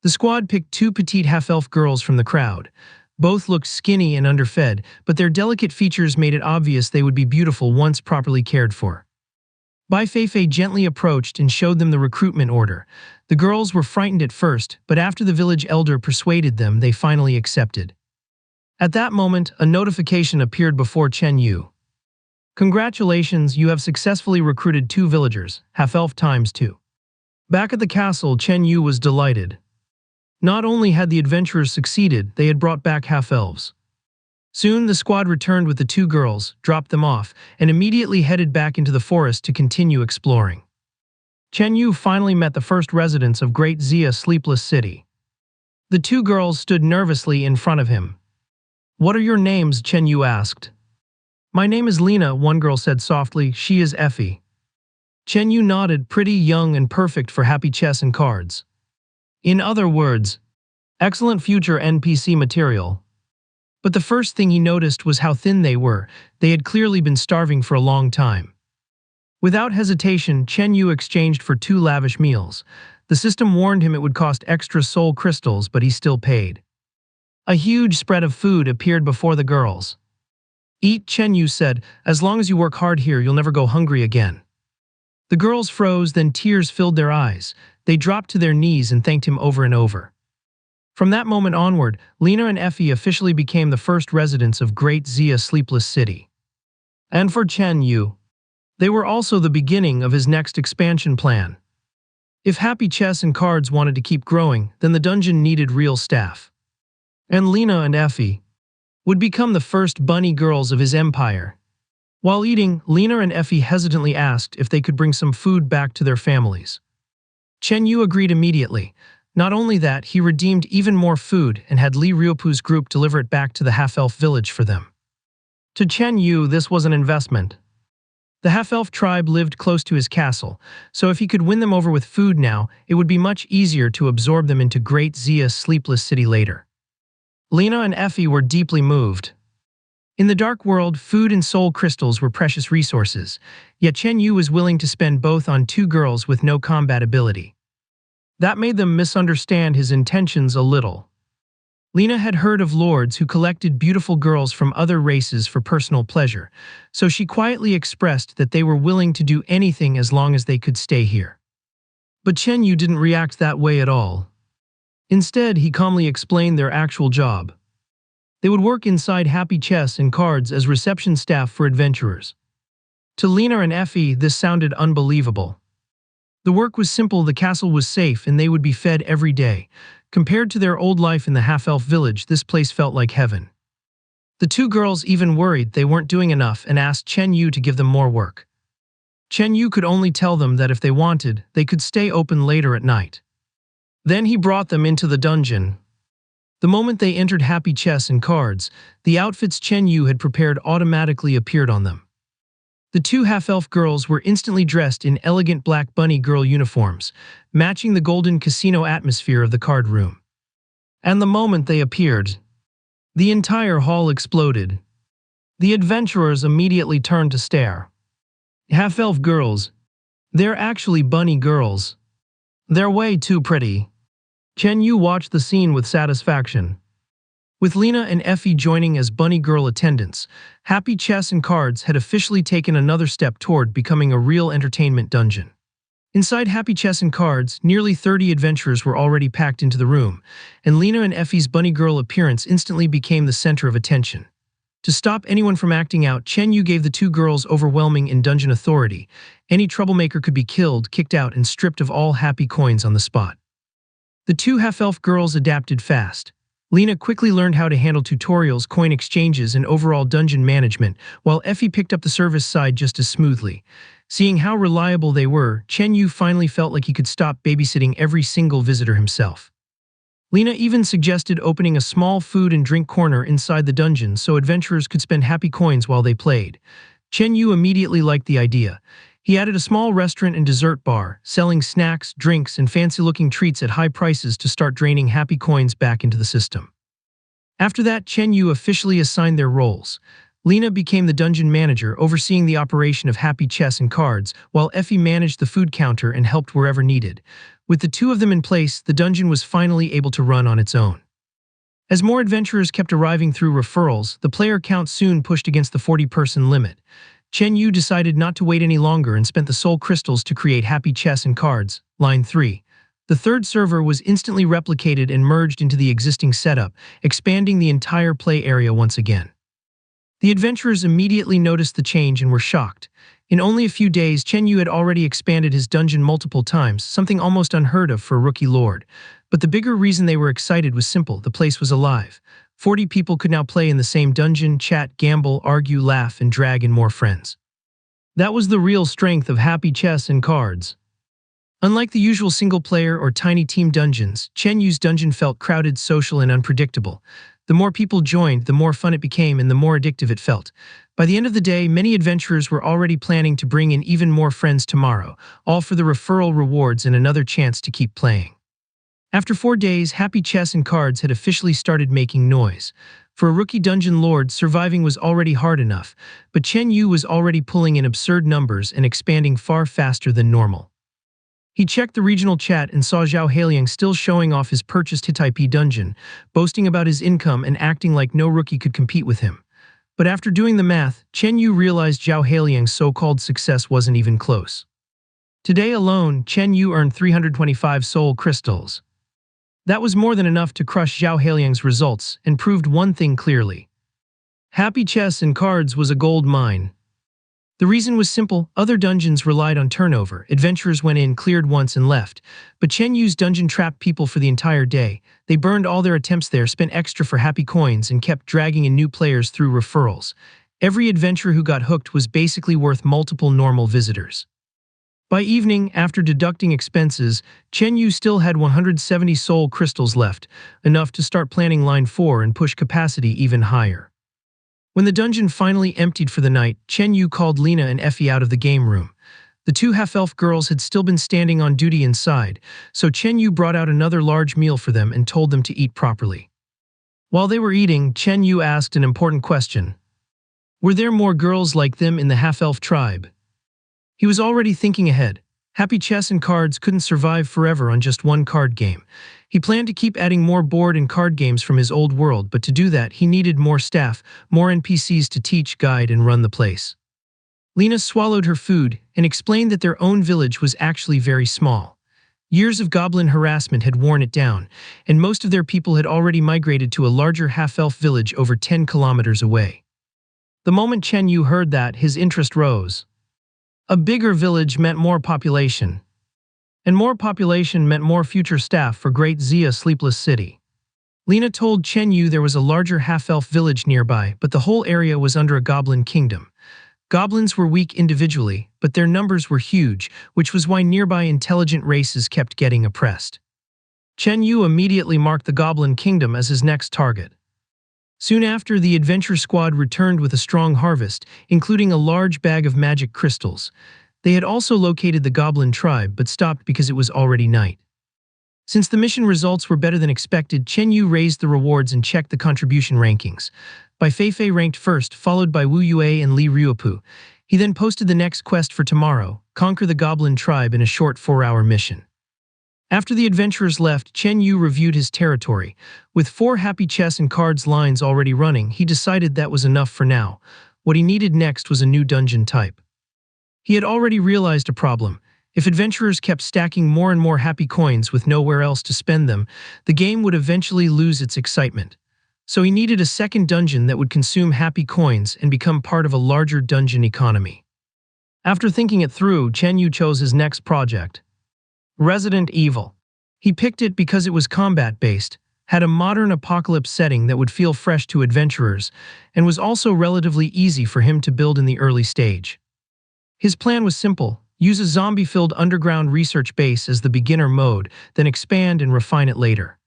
The squad picked 2 petite half-elf girls from the crowd. Both looked skinny and underfed, but their delicate features made it obvious they would be beautiful once properly cared for. Bai Feifei gently approached and showed them the recruitment order. The girls were frightened at first, but after the village elder persuaded them, they finally accepted. At that moment, a notification appeared before Chen Yu. "Congratulations, you have successfully recruited 2 villagers, half-elf times 2. Back at the castle, Chen Yu was delighted. Not only had the adventurers succeeded, they had brought back half-elves. Soon, the squad returned with the 2 girls, dropped them off, and immediately headed back into the forest to continue exploring. Chen Yu finally met the first residents of Great Xia Sleepless City. The 2 girls stood nervously in front of him. "What are your names?" Chen Yu asked. "My name is Lena," one girl said softly. "She is Effie." Chen Yu nodded, pretty, young, and perfect for happy chess and cards. In other words, excellent future NPC material. But the first thing he noticed was how thin they were. They had clearly been starving for a long time. Without hesitation, Chen Yu exchanged for 2 lavish meals. The system warned him it would cost extra soul crystals, but he still paid. A huge spread of food appeared before the girls. "Eat," Chen Yu said. "As long as you work hard here, you'll never go hungry again." The girls froze, then tears filled their eyes. They dropped to their knees and thanked him over and over. From that moment onward, Lena and Effie officially became the first residents of Great Zia Sleepless City. And for Chen Yu, they were also the beginning of his next expansion plan. If Happy Chess and Cards wanted to keep growing, then the dungeon needed real staff. And Lena and Effie would become the first bunny girls of his empire. While eating, Lena and Effie hesitantly asked if they could bring some food back to their families. Chen Yu agreed immediately. Not only that, he redeemed even more food and had Li Riopu's group deliver it back to the half-elf village for them. To Chen Yu, this was an investment. The half-elf tribe lived close to his castle, so if he could win them over with food now, it would be much easier to absorb them into Great Zia's Sleepless City later. Lena and Effie were deeply moved. In the dark world, food and soul crystals were precious resources, yet Chen Yu was willing to spend both on 2 girls with no combat ability. That made them misunderstand his intentions a little. Lena had heard of lords who collected beautiful girls from other races for personal pleasure, so she quietly expressed that they were willing to do anything as long as they could stay here. But Chen Yu didn't react that way at all. Instead, he calmly explained their actual job. They would work inside Happy Chess and Cards as reception staff for adventurers. To Lena and Effie, this sounded unbelievable. The work was simple, the castle was safe, and they would be fed every day. Compared to their old life in the half-elf village, this place felt like heaven. The 2 girls even worried they weren't doing enough and asked Chen Yu to give them more work. Chen Yu could only tell them that if they wanted, they could stay open later at night. Then he brought them into the dungeon. The moment they entered Happy Chess and Cards, the outfits Chen Yu had prepared automatically appeared on them. The 2 half-elf girls were instantly dressed in elegant black bunny girl uniforms, matching the golden casino atmosphere of the card room. And the moment they appeared, the entire hall exploded. The adventurers immediately turned to stare. Half-elf girls. They're actually bunny girls. They're way too pretty. Chen Yu watched the scene with satisfaction. With Lena and Effie joining as bunny girl attendants, Happy Chess and Cards had officially taken another step toward becoming a real entertainment dungeon. Inside Happy Chess and Cards, nearly 30 adventurers were already packed into the room, and Lena and Effie's bunny girl appearance instantly became the center of attention. To stop anyone from acting out, Chen Yu gave the 2 girls overwhelming in-dungeon authority. Any troublemaker could be killed, kicked out, and stripped of all happy coins on the spot. The 2 half-elf girls adapted fast. Lena quickly learned how to handle tutorials, coin exchanges, and overall dungeon management, while Effie picked up the service side just as smoothly. Seeing how reliable they were, Chen Yu finally felt like he could stop babysitting every single visitor himself. Lena even suggested opening a small food and drink corner inside the dungeon so adventurers could spend happy coins while they played. Chen Yu immediately liked the idea. He added a small restaurant and dessert bar, selling snacks, drinks, and fancy-looking treats at high prices to start draining happy coins back into the system. After that, Chen Yu officially assigned their roles. Lena became the dungeon manager, overseeing the operation of Happy Chess and Cards, while Effie managed the food counter and helped wherever needed. With the 2 of them in place, the dungeon was finally able to run on its own. As more adventurers kept arriving through referrals, the player count soon pushed against the 40-person limit. Chen Yu decided not to wait any longer and spent the soul crystals to create Happy Chess and Cards, Line 3. The 3rd server was instantly replicated and merged into the existing setup, expanding the entire play area once again. The adventurers immediately noticed the change and were shocked. In only a few days, Chen Yu had already expanded his dungeon multiple times, something almost unheard of for a rookie lord. But the bigger reason they were excited was simple: the place was alive. 40 people could now play in the same dungeon, chat, gamble, argue, laugh, and drag in more friends. That was the real strength of Happy Chess and Cards. Unlike the usual single-player or tiny team dungeons, Chen Yu's dungeon felt crowded, social, and unpredictable. The more people joined, the more fun it became and the more addictive it felt. By the end of the day, many adventurers were already planning to bring in even more friends tomorrow, all for the referral rewards and another chance to keep playing. After 4 days, Happy Chess and Cards had officially started making noise. For a rookie dungeon lord, surviving was already hard enough, but Chen Yu was already pulling in absurd numbers and expanding far faster than normal. He checked the regional chat and saw Zhao Hailiang still showing off his purchased Hittite dungeon, boasting about his income and acting like no rookie could compete with him. But after doing the math, Chen Yu realized Zhao Hailiang's so-called success wasn't even close. Today alone, Chen Yu earned 325 soul crystals. That was more than enough to crush Zhao Hailiang's results and proved one thing clearly. Happy Chess and Cards was a gold mine. The reason was simple: other dungeons relied on turnover. Adventurers went in, cleared once, and left. But Chen Yu's dungeon trapped people for the entire day. They burned all their attempts there, spent extra for happy coins, and kept dragging in new players through referrals. Every adventurer who got hooked was basically worth multiple normal visitors. By evening, after deducting expenses, Chen Yu still had 170 soul crystals left, enough to start planning line 4 and push capacity even higher. When the dungeon finally emptied for the night, Chen Yu called Lena and Effie out of the game room. The two half-elf girls had still been standing on duty inside, so Chen Yu brought out another large meal for them and told them to eat properly. While they were eating, Chen Yu asked an important question. Were there more girls like them in the half-elf tribe? He was already thinking ahead. Happy Chess and Cards couldn't survive forever on just one card game. He planned to keep adding more board and card games from his old world, but to do that, he needed more staff, more NPCs to teach, guide, and run the place. Lena swallowed her food and explained that their own village was actually very small. Years of goblin harassment had worn it down, and most of their people had already migrated to a larger half-elf village over 10 kilometers away. The moment Chen Yu heard that, his interest rose. A bigger village meant more population. And more population meant more future staff for Great Zia Sleepless City. Lena told Chen Yu there was a larger half-elf village nearby, but the whole area was under a goblin kingdom. Goblins were weak individually, but their numbers were huge, which was why nearby intelligent races kept getting oppressed. Chen Yu immediately marked the goblin kingdom as his next target. Soon after, the adventure squad returned with a strong harvest, including a large bag of magic crystals. They had also located the goblin tribe, but stopped because it was already night. Since the mission results were better than expected, Chen Yu raised the rewards and checked the contribution rankings. Bai Feifei ranked first, followed by Wu Yue and Li Ruopu. He then posted the next quest for tomorrow: conquer the goblin tribe in a short 4-hour mission. After the adventurers left, Chen Yu reviewed his territory. With 4 Happy Chess and Cards lines already running, he decided that was enough for now. What he needed next was a new dungeon type. He had already realized a problem. If adventurers kept stacking more and more happy coins with nowhere else to spend them, the game would eventually lose its excitement. So he needed a second dungeon that would consume happy coins and become part of a larger dungeon economy. After thinking it through, Chen Yu chose his next project: Resident Evil. He picked it because it was combat-based, had a modern apocalypse setting that would feel fresh to adventurers, and was also relatively easy for him to build in the early stage. His plan was simple: use a zombie-filled underground research base as the beginner mode, then expand and refine it later.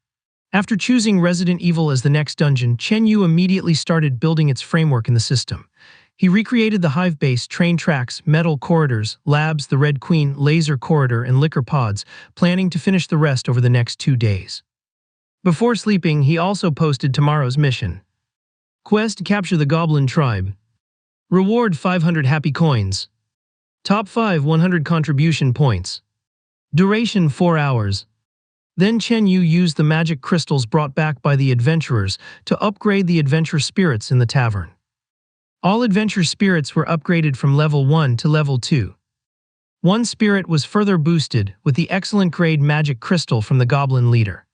After choosing Resident Evil as the next dungeon, Chen Yu immediately started building its framework in the system. He recreated the hive base, train tracks, metal corridors, labs, the Red Queen, laser corridor, and liquor pods, planning to finish the rest over the next 2 days. Before sleeping, he also posted tomorrow's mission. Quest: capture the goblin tribe. Reward: 500 happy coins. Top 5 100 contribution points. Duration: 4 hours. Then Chen Yu used the magic crystals brought back by the adventurers to upgrade the adventure spirits in the tavern. All adventure spirits were upgraded from level 1 to level 2. One spirit was further boosted with the excellent grade magic crystal from the goblin leader.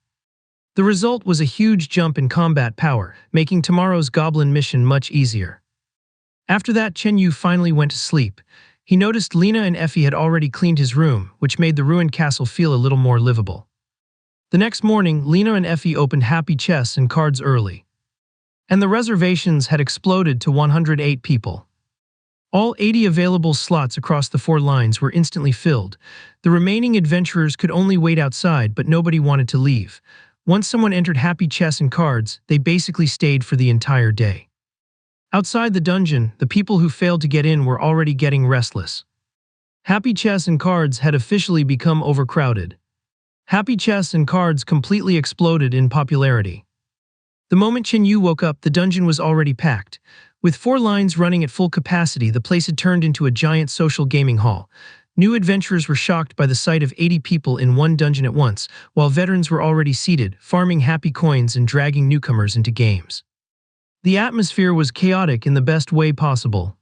The result was a huge jump in combat power, making tomorrow's goblin mission much easier. After that, Chen Yu finally went to sleep. He noticed Lena and Effie had already cleaned his room, which made the ruined castle feel a little more livable. The next morning, Lena and Effie opened Happy Chess and Cards early. And the reservations had exploded to 108 people. All 80 available slots across the 4 lines were instantly filled. The remaining adventurers could only wait outside, but nobody wanted to leave. Once someone entered Happy Chess and Cards, they basically stayed for the entire day. Outside the dungeon, the people who failed to get in were already getting restless. Happy Chess and Cards had officially become overcrowded. Happy Chess and Cards completely exploded in popularity. The moment Chen Yu woke up, the dungeon was already packed. With 4 lines running at full capacity, the place had turned into a giant social gaming hall. New adventurers were shocked by the sight of 80 people in one dungeon at once, while veterans were already seated, farming happy coins and dragging newcomers into games. The atmosphere was chaotic in the best way possible.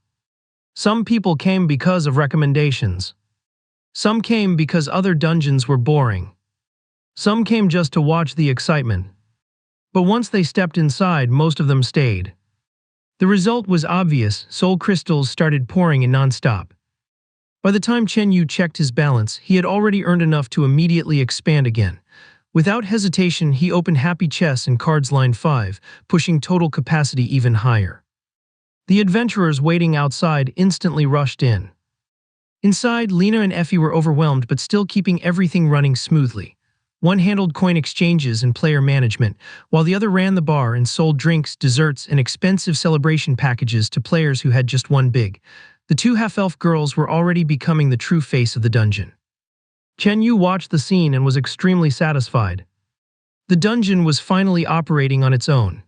Some people came because of recommendations. Some came because other dungeons were boring. Some came just to watch the excitement. But once they stepped inside, most of them stayed. The result was obvious: soul crystals started pouring in non-stop. By the time Chen Yu checked his balance, he had already earned enough to immediately expand again. Without hesitation, he opened Happy Chess and Cards Line 5, pushing total capacity even higher. The adventurers waiting outside instantly rushed in. Inside, Lena and Effie were overwhelmed but still keeping everything running smoothly. One handled coin exchanges and player management, while the other ran the bar and sold drinks, desserts, and expensive celebration packages to players who had just one big. The 2 half-elf girls were already becoming the true face of the dungeon. Chen Yu watched the scene and was extremely satisfied. The dungeon was finally operating on its own.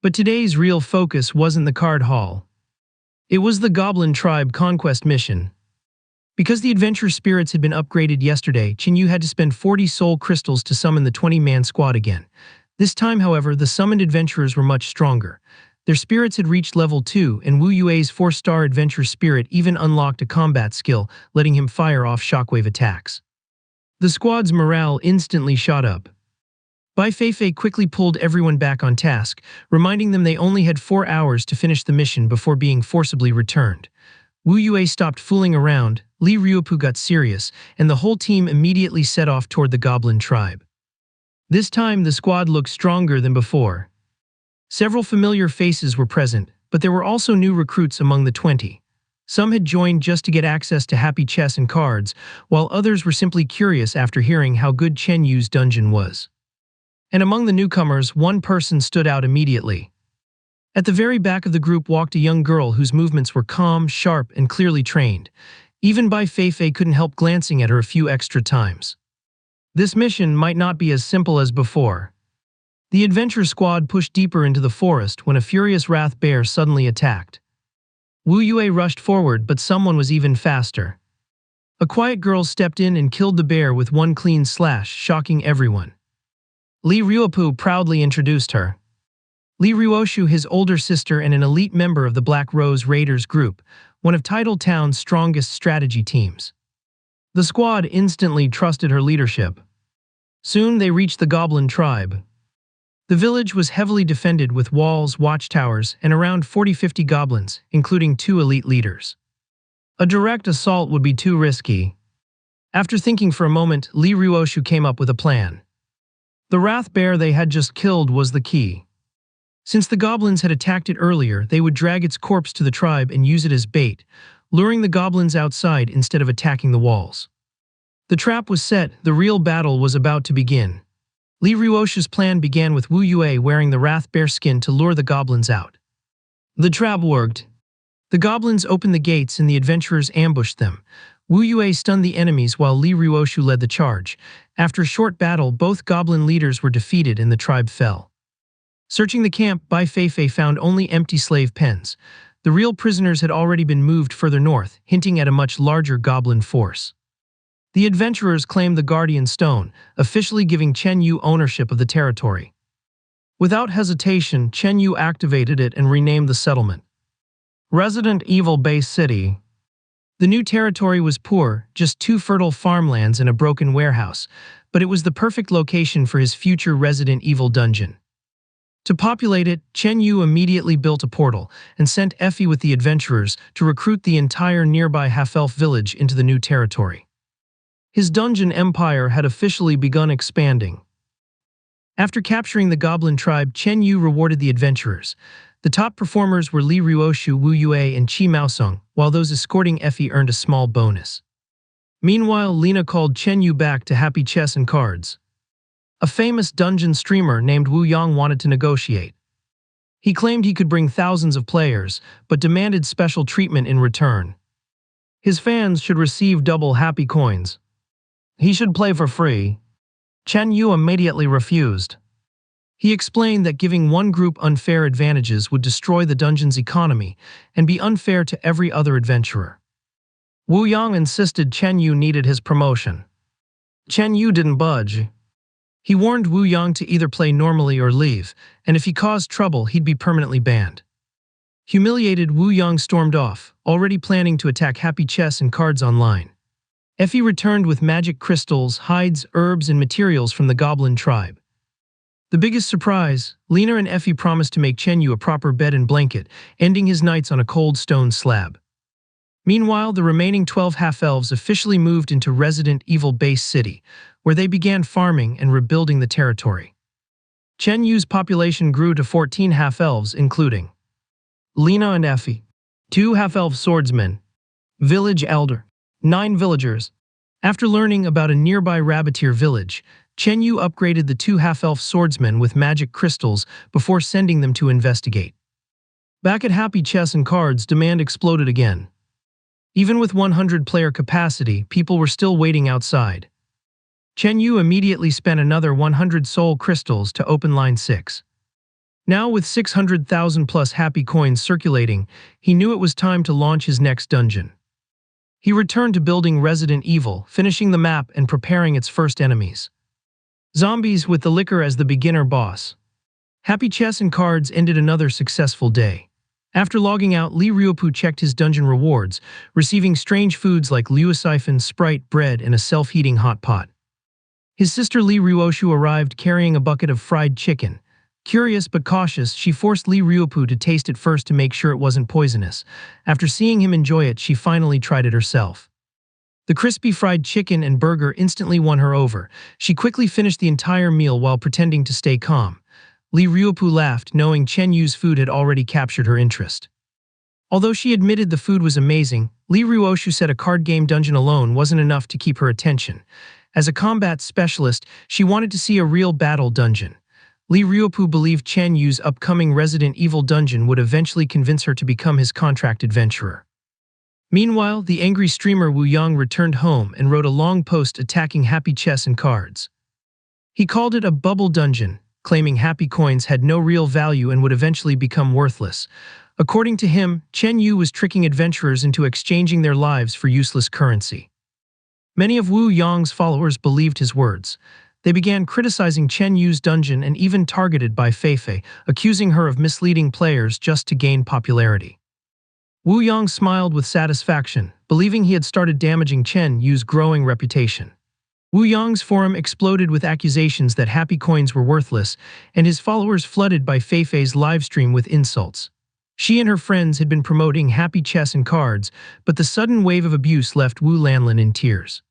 But today's real focus wasn't the card hall. It was the Goblin Tribe conquest mission. Because the adventure spirits had been upgraded yesterday, Chen Yu had to spend 40 soul crystals to summon the 20-man squad again. This time, however, the summoned adventurers were much stronger. Their spirits had reached level 2, and Wu Yue's 4-star adventure spirit even unlocked a combat skill, letting him fire off shockwave attacks. The squad's morale instantly shot up. Bai Feifei quickly pulled everyone back on task, reminding them they only had 4 hours to finish the mission before being forcibly returned. Wu Yue stopped fooling around, Li Ruopu got serious, and the whole team immediately set off toward the Goblin Tribe. This time, the squad looked stronger than before. Several familiar faces were present, but there were also new recruits among the 20. Some had joined just to get access to Happy Chess and Cards, while others were simply curious after hearing how good Chen Yu's dungeon was. And among the newcomers, one person stood out immediately. At the very back of the group walked a young girl whose movements were calm, sharp, and clearly trained. Even Bai Feifei couldn't help glancing at her a few extra times. This mission might not be as simple as before. The adventure squad pushed deeper into the forest when a furious wrath bear suddenly attacked. Wu Yue rushed forward, but someone was even faster. A quiet girl stepped in and killed the bear with one clean slash, shocking everyone. Li Ruopu proudly introduced her. Li Ruoshu, his older sister and an elite member of the Black Rose Raiders group, one of Tidal Town's strongest strategy teams. The squad instantly trusted her leadership. Soon they reached the Goblin Tribe. The village was heavily defended with walls, watchtowers, and around 40-50 goblins, including 2 elite leaders. A direct assault would be too risky. After thinking for a moment, Li Ruoshu came up with a plan. The wrath bear they had just killed was the key. Since the goblins had attacked it earlier, they would drag its corpse to the tribe and use it as bait, luring the goblins outside instead of attacking the walls. The trap was set, the real battle was about to begin. Li Ruoshu's plan began with Wu Yue wearing the wrath bear skin to lure the goblins out. The trap worked. The goblins opened the gates and the adventurers ambushed them. Wu Yue stunned the enemies while Li Ruoshu led the charge. After a short battle, both goblin leaders were defeated and the tribe fell. Searching the camp, Bai Feifei found only empty slave pens. The real prisoners had already been moved further north, hinting at a much larger goblin force. The adventurers claimed the Guardian Stone, officially giving Chen Yu ownership of the territory. Without hesitation, Chen Yu activated it and renamed the settlement Resident Evil Base City. The new territory was poor, just 2 fertile farmlands and a broken warehouse, but it was the perfect location for his future Resident Evil dungeon. To populate it, Chen Yu immediately built a portal and sent Effie with the adventurers to recruit the entire nearby half-elf village into the new territory. His dungeon empire had officially begun expanding. After capturing the Goblin Tribe, Chen Yu rewarded the adventurers. The top performers were Li Ruoshu, Wu Yue, and Qi Maosong, while those escorting Effie earned a small bonus. Meanwhile, Lena called Chen Yu back to Happy Chess and Cards. A famous dungeon streamer named Wu Yang wanted to negotiate. He claimed he could bring thousands of players, but demanded special treatment in return. His fans should receive double happy coins. He should play for free. Chen Yu immediately refused. He explained that giving one group unfair advantages would destroy the dungeon's economy and be unfair to every other adventurer. Wu Yang insisted Chen Yu needed his promotion. Chen Yu didn't budge. He warned Wu Yang to either play normally or leave, and if he caused trouble, he'd be permanently banned. Humiliated, Wu Yang stormed off, already planning to attack Happy Chess and Cards online. Effie returned with magic crystals, hides, herbs, and materials from the goblin tribe. The biggest surprise, Lena and Effie promised to make Chen Yu a proper bed and blanket, ending his nights on a cold stone slab. Meanwhile, the remaining 12 half-elves officially moved into Resident Evil Base City, where they began farming and rebuilding the territory. Chen Yu's population grew to 14 half-elves, including Lena and Effie, 2 half-elf swordsmen, village elder, 9 villagers. After learning about a nearby rabbiteer village, Chen Yu upgraded the 2 half-elf swordsmen with magic crystals before sending them to investigate. Back at Happy Chess and Cards, demand exploded again. Even with 100-player capacity, people were still waiting outside. Chen Yu immediately spent another 100 soul crystals to open line 6. Now with 600,000 plus happy coins circulating, he knew it was time to launch his next dungeon. He returned to building Resident Evil, finishing the map and preparing its first enemies. Zombies with the liquor as the beginner boss. Happy Chess and Cards ended another successful day. After logging out, Li Ruopu checked his dungeon rewards, receiving strange foods like Luosiphon, Sprite, bread, and a self-heating hot pot. His sister Li Ruoshu arrived carrying a bucket of fried chicken. Curious but cautious, she forced Li Ruopu to taste it first to make sure it wasn't poisonous. After seeing him enjoy it, she finally tried it herself. The crispy fried chicken and burger instantly won her over. She quickly finished the entire meal while pretending to stay calm. Li Ruopu laughed, knowing Chen Yu's food had already captured her interest. Although she admitted the food was amazing, Li Ruoshu said a card game dungeon alone wasn't enough to keep her attention. As a combat specialist, she wanted to see a real battle dungeon. Li Ruopu believed Chen Yu's upcoming Resident Evil dungeon would eventually convince her to become his contract adventurer. Meanwhile, the angry streamer Wu Yang returned home and wrote a long post attacking Happy Chess and Cards. He called it a bubble dungeon, claiming happy coins had no real value and would eventually become worthless. According to him, Chen Yu was tricking adventurers into exchanging their lives for useless currency. Many of Wu Yang's followers believed his words. They began criticizing Chen Yu's dungeon and even targeted Bai Feifei, accusing her of misleading players just to gain popularity. Wu Yang smiled with satisfaction, believing he had started damaging Chen Yu's growing reputation. Wu Yang's forum exploded with accusations that happy coins were worthless, and his followers flooded Bai Feifei's livestream with insults. She and her friends had been promoting Happy Chess and Cards, but the sudden wave of abuse left Wu Lanlin in tears.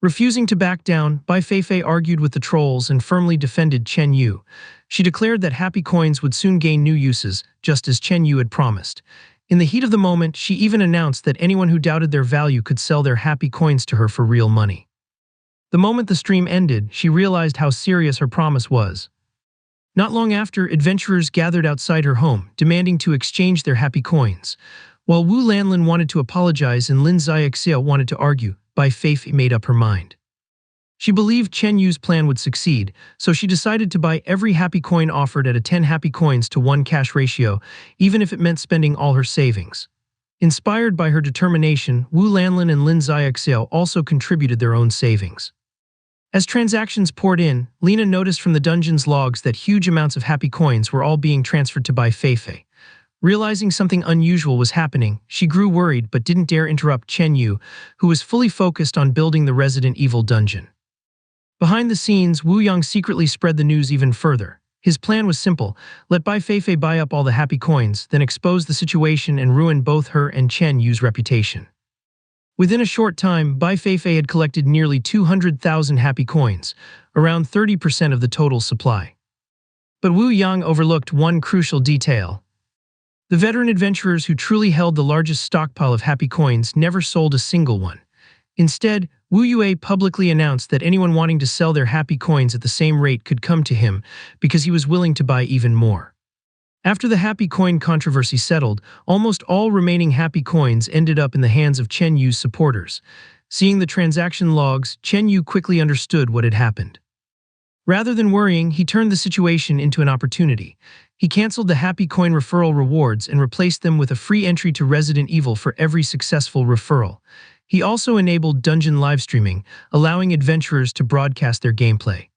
Refusing to back down, Bai Feifei argued with the trolls and firmly defended Chen Yu. She declared that happy coins would soon gain new uses, just as Chen Yu had promised. In the heat of the moment, she even announced that anyone who doubted their value could sell their happy coins to her for real money. The moment the stream ended, she realized how serious her promise was. Not long after, adventurers gathered outside her home, demanding to exchange their happy coins. While Wu Lanlin wanted to apologize and Lin Xiaoxiao wanted to argue, Bai Feifei made up her mind. She believed Chen Yu's plan would succeed, so she decided to buy every happy coin offered at a 10 happy coins to 1 cash ratio, even if it meant spending all her savings. Inspired by her determination, Wu Lanlin and Lin Xiaoxiao also contributed their own savings. As transactions poured in, Lena noticed from the dungeon's logs that huge amounts of happy coins were all being transferred to Bai Feifei. Realizing something unusual was happening, she grew worried but didn't dare interrupt Chen Yu, who was fully focused on building the Resident Evil dungeon. Behind the scenes, Wu Yang secretly spread the news even further. His plan was simple: let Bai Feifei buy up all the happy coins, then expose the situation and ruin both her and Chen Yu's reputation. Within a short time, Bai Feifei had collected nearly 200,000 happy coins, around 30% of the total supply. But Wu Yang overlooked one crucial detail. The veteran adventurers who truly held the largest stockpile of happy coins never sold a single one. Instead, Wu Yue publicly announced that anyone wanting to sell their happy coins at the same rate could come to him because he was willing to buy even more. After the happy coin controversy settled, almost all remaining happy coins ended up in the hands of Chen Yu's supporters. Seeing the transaction logs, Chen Yu quickly understood what had happened. Rather than worrying, he turned the situation into an opportunity. He canceled the happy coin referral rewards and replaced them with a free entry to Resident Evil for every successful referral. He also enabled dungeon live streaming, allowing adventurers to broadcast their gameplay.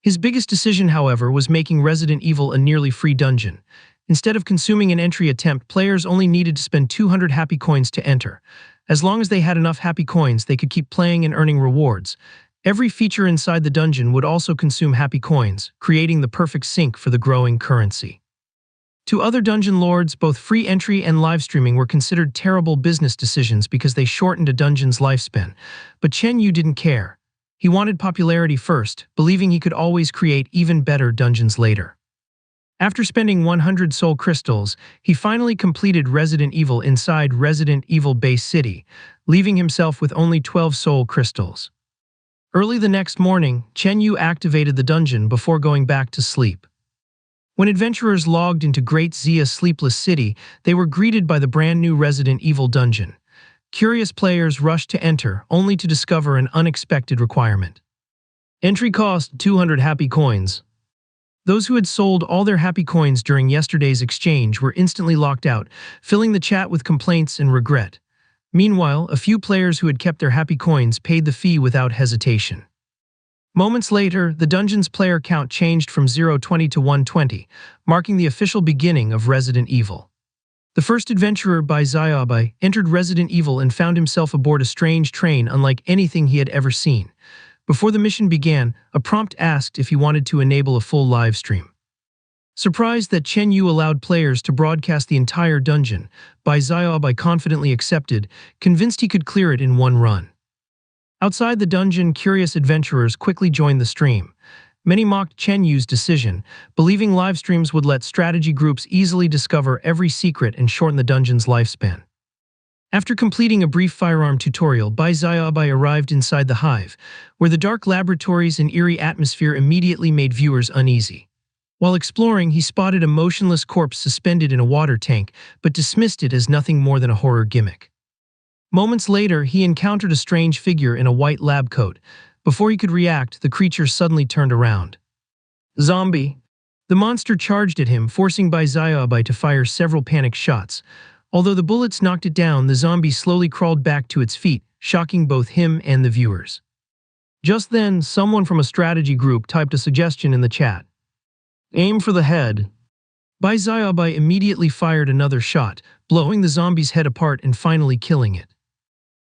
His biggest decision, however, was making Resident Evil a nearly free dungeon. Instead of consuming an entry attempt, players only needed to spend 200 happy coins to enter. As long as they had enough happy coins, they could keep playing and earning rewards. Every feature inside the dungeon would also consume happy coins, creating the perfect sink for the growing currency. To other dungeon lords, both free entry and live streaming were considered terrible business decisions because they shortened a dungeon's lifespan. But Chen Yu didn't care. He wanted popularity first, believing he could always create even better dungeons later. After spending 100 soul crystals, he finally completed Resident Evil inside Resident Evil Base City, leaving himself with only 12 soul crystals. Early the next morning, Chen Yu activated the dungeon before going back to sleep. When adventurers logged into Great Zia Sleepless City, they were greeted by the brand new Resident Evil dungeon. Curious players rushed to enter, only to discover an unexpected requirement. Entry cost 200 happy coins. Those who had sold all their happy coins during yesterday's exchange were instantly locked out, filling the chat with complaints and regret. Meanwhile, a few players who had kept their happy coins paid the fee without hesitation. Moments later, the dungeon's player count changed from 020 to 120, marking the official beginning of Resident Evil. The first adventurer, Bai Xiaobai, entered Resident Evil and found himself aboard a strange train unlike anything he had ever seen. Before the mission began, a prompt asked if he wanted to enable a full live stream. Surprised that Chen Yu allowed players to broadcast the entire dungeon, Bai Xiaobai confidently accepted, convinced he could clear it in one run. Outside the dungeon, curious adventurers quickly joined the stream. Many mocked Chen Yu's decision, believing live streams would let strategy groups easily discover every secret and shorten the dungeon's lifespan. After completing a brief firearm tutorial, Bai Xiaobai arrived inside the hive, where the dark laboratories and eerie atmosphere immediately made viewers uneasy. While exploring, he spotted a motionless corpse suspended in a water tank, but dismissed it as nothing more than a horror gimmick. Moments later, he encountered a strange figure in a white lab coat. Before he could react, the creature suddenly turned around. Zombie! The monster charged at him, forcing Bai Xiaobai to fire several panicked shots. Although the bullets knocked it down, the zombie slowly crawled back to its feet, shocking both him and the viewers. Just then, someone from a strategy group typed a suggestion in the chat. Aim for the head. Bai Xiaobai immediately fired another shot, blowing the zombie's head apart and finally killing it.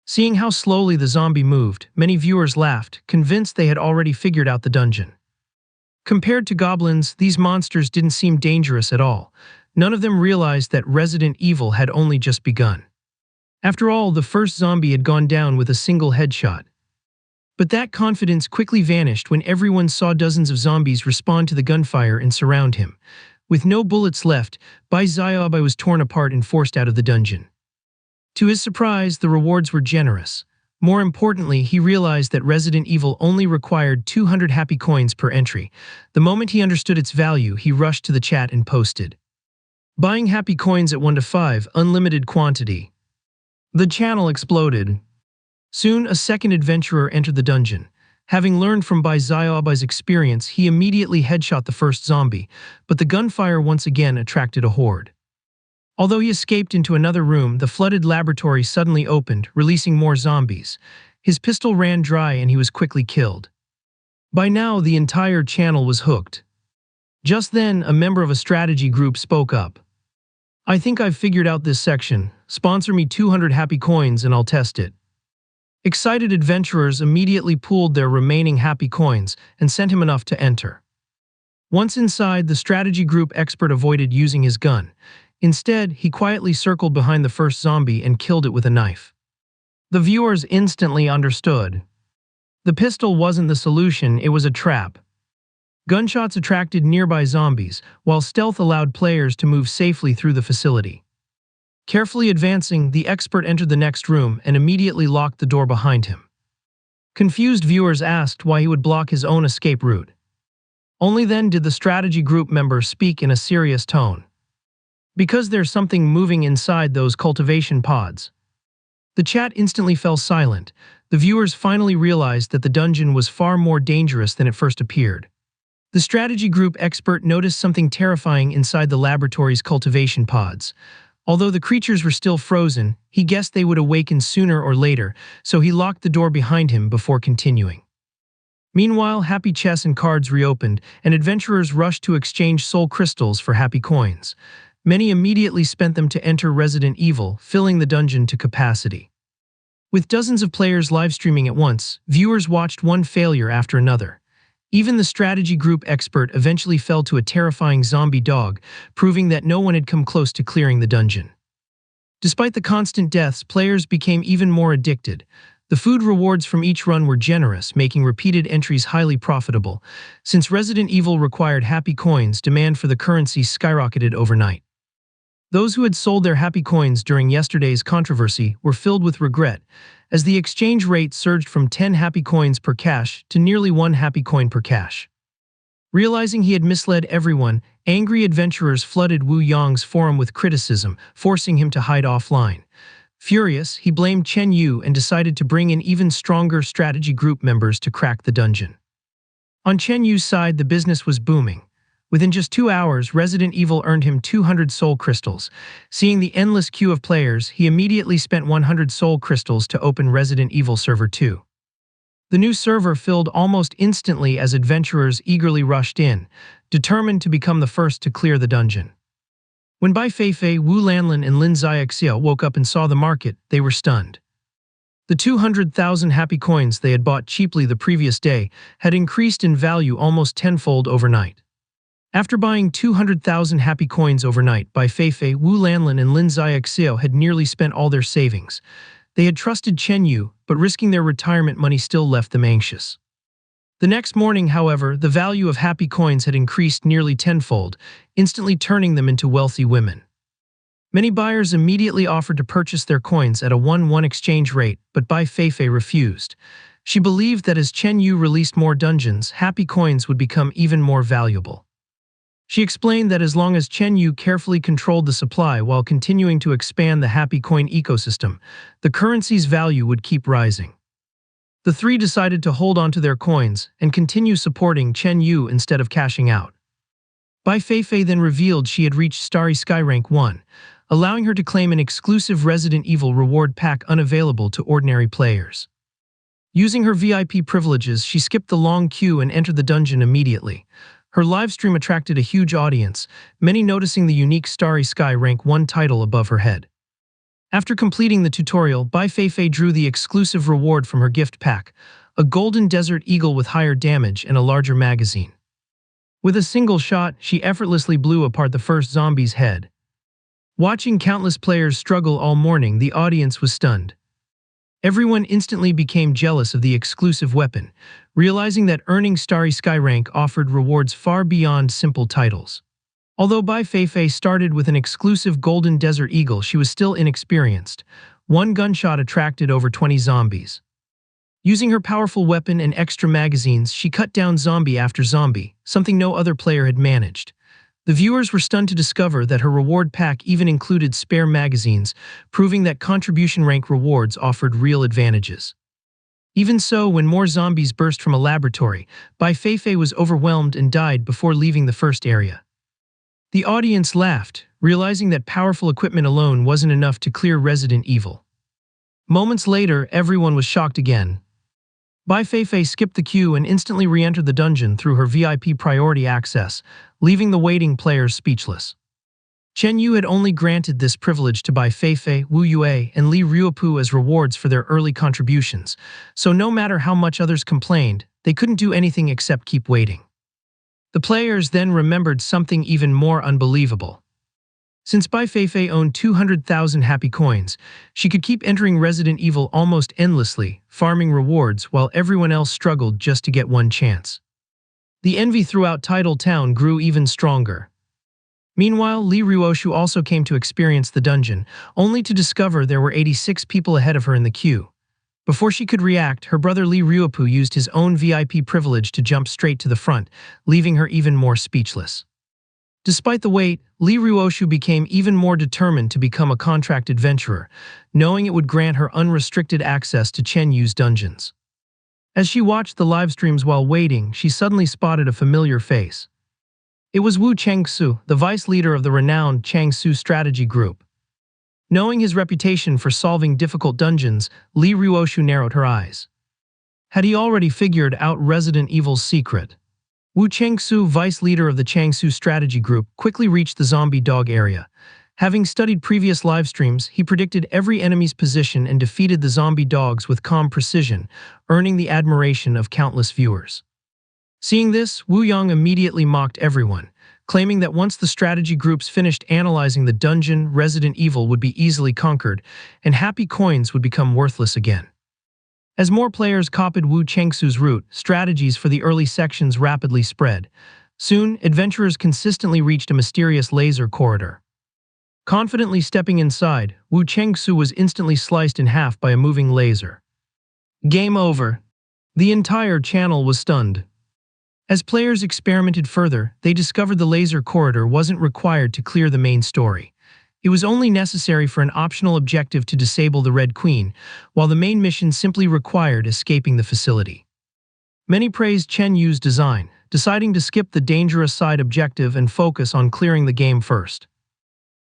Seeing how slowly the zombie moved, many viewers laughed, convinced they had already figured out the dungeon. Compared to goblins, these monsters didn't seem dangerous at all. None of them realized that Resident Evil had only just begun. After all, the first zombie had gone down with a single headshot. But that confidence quickly vanished when everyone saw dozens of zombies respond to the gunfire and surround him. With no bullets left, Bai Xiaobai was torn apart and forced out of the dungeon. To his surprise, the rewards were generous. More importantly, he realized that Resident Evil only required 200 happy coins per entry. The moment he understood its value, he rushed to the chat and posted, "Buying happy coins at 1 to 5, unlimited quantity." The channel exploded. Soon, a second adventurer entered the dungeon. Having learned from Bai Xiaobai's experience, he immediately headshot the first zombie, but the gunfire once again attracted a horde. Although he escaped into another room, the flooded laboratory suddenly opened, releasing more zombies. His pistol ran dry and he was quickly killed. By now, the entire channel was hooked. Just then, a member of a strategy group spoke up. "I think I've figured out this section. Sponsor me 200 happy coins and I'll test it." Excited adventurers immediately pooled their remaining happy coins and sent him enough to enter. Once inside, the strategy group expert avoided using his gun. Instead, he quietly circled behind the first zombie and killed it with a knife. The viewers instantly understood. The pistol wasn't the solution, it was a trap. Gunshots attracted nearby zombies, while stealth allowed players to move safely through the facility. Carefully advancing, the expert entered the next room and immediately locked the door behind him. Confused viewers asked why he would block his own escape route. Only then did the strategy group member speak in a serious tone. Because there's something moving inside those cultivation pods. The chat instantly fell silent. The viewers finally realized that the dungeon was far more dangerous than it first appeared. The strategy group expert noticed something terrifying inside the laboratory's cultivation pods. Although the creatures were still frozen, he guessed they would awaken sooner or later, so he locked the door behind him before continuing. Meanwhile, happy chests and cards reopened, and adventurers rushed to exchange soul crystals for happy coins. Many immediately spent them to enter Resident Evil, filling the dungeon to capacity. With dozens of players live streaming at once, viewers watched one failure after another. Even the strategy group expert eventually fell to a terrifying zombie dog, proving that no one had come close to clearing the dungeon. Despite the constant deaths, players became even more addicted. The food rewards from each run were generous, making repeated entries highly profitable. Since Resident Evil required happy coins, demand for the currency skyrocketed overnight. Those who had sold their happy coins during yesterday's controversy were filled with regret, as the exchange rate surged from 10 happy coins per cash to nearly 1 happy coin per cash. Realizing he had misled everyone, angry adventurers flooded Wu Yang's forum with criticism, forcing him to hide offline. Furious, he blamed Chen Yu and decided to bring in even stronger strategy group members to crack the dungeon. On Chen Yu's side, the business was booming. Within just 2 hours, Resident Evil earned him 200 soul crystals. Seeing the endless queue of players, he immediately spent 100 soul crystals to open Resident Evil Server 2. The new server filled almost instantly as adventurers eagerly rushed in, determined to become the first to clear the dungeon. When Bai Feifei, Wu Lanlin, and Lin Xiaoxiao woke up and saw the market, they were stunned. The 200,000 happy coins they had bought cheaply the previous day had increased in value almost tenfold overnight. After buying 200,000 happy coins overnight, Bai Feifei, Wu Lanlin, and Lin Xiaoxiao had nearly spent all their savings. They had trusted Chen Yu, but risking their retirement money still left them anxious. The next morning, however, the value of happy coins had increased nearly tenfold, instantly turning them into wealthy women. Many buyers immediately offered to purchase their coins at a 1-1 exchange rate, but Bai Feifei refused. She believed that as Chen Yu released more dungeons, happy coins would become even more valuable. She explained that as long as Chen Yu carefully controlled the supply while continuing to expand the happy coin ecosystem, the currency's value would keep rising. The three decided to hold onto their coins and continue supporting Chen Yu instead of cashing out. Bai Feifei then revealed she had reached Starry Sky Rank 1, allowing her to claim an exclusive Resident Evil reward pack unavailable to ordinary players. Using her VIP privileges, she skipped the long queue and entered the dungeon immediately. Her livestream attracted a huge audience, many noticing the unique Starry Sky Rank 1 title above her head. After completing the tutorial, Bai Feifei drew the exclusive reward from her gift pack, a golden desert eagle with higher damage and a larger magazine. With a single shot, she effortlessly blew apart the first zombie's head. Watching countless players struggle all morning, the audience was stunned. Everyone instantly became jealous of the exclusive weapon, realizing that earning Starry Sky Rank offered rewards far beyond simple titles. Although Bai Feifei started with an exclusive Golden Desert Eagle, she was still inexperienced. One gunshot attracted over 20 zombies. Using her powerful weapon and extra magazines, she cut down zombie after zombie, something no other player had managed. The viewers were stunned to discover that her reward pack even included spare magazines, proving that contribution rank rewards offered real advantages. Even so, when more zombies burst from a laboratory, Bai Feifei was overwhelmed and died before leaving the first area. The audience laughed, realizing that powerful equipment alone wasn't enough to clear Resident Evil. Moments later, everyone was shocked again. Bai Feifei skipped the queue and instantly re-entered the dungeon through her VIP priority access, leaving the waiting players speechless. Chen Yu had only granted this privilege to Bai Feifei, Wu Yue, and Li Ruopu as rewards for their early contributions, so no matter how much others complained, they couldn't do anything except keep waiting. The players then remembered something even more unbelievable. Since Bai Feifei owned 200,000 happy coins, she could keep entering Resident Evil almost endlessly, farming rewards while everyone else struggled just to get one chance. The envy throughout Tidal Town grew even stronger. Meanwhile, Li Ruoshu also came to experience the dungeon, only to discover there were 86 people ahead of her in the queue. Before she could react, her brother Li Ruopu used his own VIP privilege to jump straight to the front, leaving her even more speechless. Despite the wait, Li Ruoshu became even more determined to become a contract adventurer, knowing it would grant her unrestricted access to Chen Yu's dungeons. As she watched the livestreams while waiting, she suddenly spotted a familiar face. It was Wu Chengsu, the vice leader of the renowned Changsu strategy group. Knowing his reputation for solving difficult dungeons, Li Ruoshu narrowed her eyes. Had he already figured out Resident Evil's secret? Wu Chengsu, vice leader of the Changsu strategy group, quickly reached the zombie dog area. Having studied previous livestreams, he predicted every enemy's position and defeated the zombie dogs with calm precision, earning the admiration of countless viewers. Seeing this, Wu Yang immediately mocked everyone, claiming that once the strategy groups finished analyzing the dungeon, Resident Evil would be easily conquered, and happy coins would become worthless again. As more players copied Wu Chengsu's route, strategies for the early sections rapidly spread. Soon, adventurers consistently reached a mysterious laser corridor. Confidently stepping inside, Wu Chengsu was instantly sliced in half by a moving laser. Game over. The entire channel was stunned. As players experimented further, they discovered the laser corridor wasn't required to clear the main story. It was only necessary for an optional objective to disable the Red Queen, while the main mission simply required escaping the facility. Many praised Chen Yu's design, deciding to skip the dangerous side objective and focus on clearing the game first.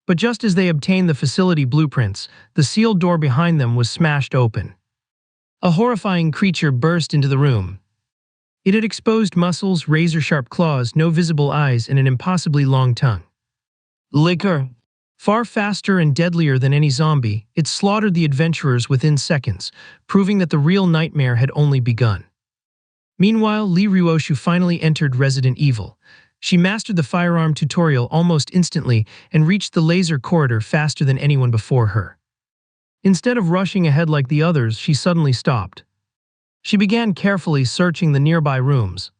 But just as they obtained the facility blueprints, the sealed door behind them was smashed open. A horrifying creature burst into the room. It had exposed muscles, razor-sharp claws, no visible eyes, and an impossibly long tongue. Liquor! Far faster and deadlier than any zombie, it slaughtered the adventurers within seconds, proving that the real nightmare had only begun. Meanwhile, Li Ruoshu finally entered Resident Evil. She mastered the firearm tutorial almost instantly and reached the laser corridor faster than anyone before her. Instead of rushing ahead like the others, she suddenly stopped. She began carefully searching the nearby rooms.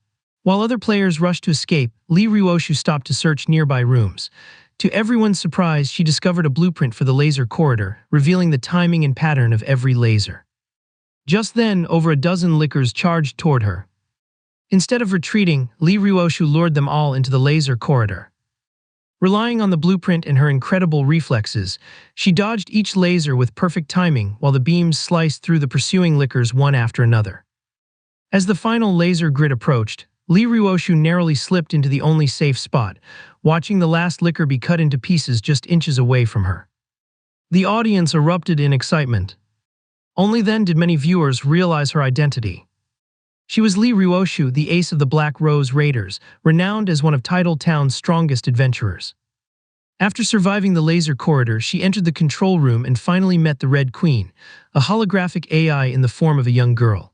While other players rushed to escape, Li Ruoshu stopped to search nearby rooms. To everyone's surprise, she discovered a blueprint for the laser corridor, revealing the timing and pattern of every laser. Just then, over a dozen lickers charged toward her. Instead of retreating, Li Ruoshu lured them all into the laser corridor. Relying on the blueprint and her incredible reflexes, she dodged each laser with perfect timing while the beams sliced through the pursuing lickers one after another. As the final laser grid approached, Li Ruoshu narrowly slipped into the only safe spot, watching the last licker be cut into pieces just inches away from her. The audience erupted in excitement. Only then did many viewers realize her identity. She was Li Ruoshu, the ace of the Black Rose Raiders, renowned as one of Tidal Town's strongest adventurers. After surviving the laser corridor, she entered the control room and finally met the Red Queen, a holographic AI in the form of a young girl.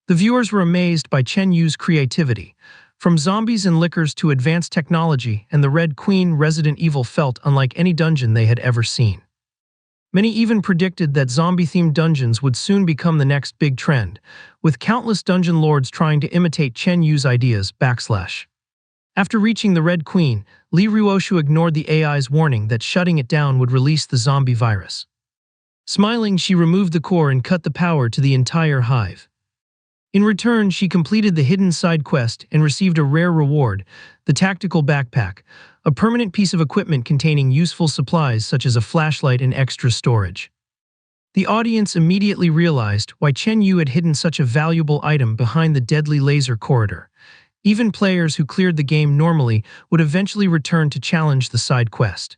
The viewers were amazed by Chen Yu's creativity. From zombies and lickers to advanced technology, and the Red Queen Resident Evil felt unlike any dungeon they had ever seen. Many even predicted that zombie-themed dungeons would soon become the next big trend, with countless dungeon lords trying to imitate Chen Yu's ideas. After reaching the Red Queen, Li Ruoshu ignored the AI's warning that shutting it down would release the zombie virus. Smiling, she removed the core and cut the power to the entire hive. In return, she completed the hidden side quest and received a rare reward, the tactical backpack, a permanent piece of equipment containing useful supplies such as a flashlight and extra storage. The audience immediately realized why Chen Yu had hidden such a valuable item behind the deadly laser corridor. Even players who cleared the game normally would eventually return to challenge the side quest.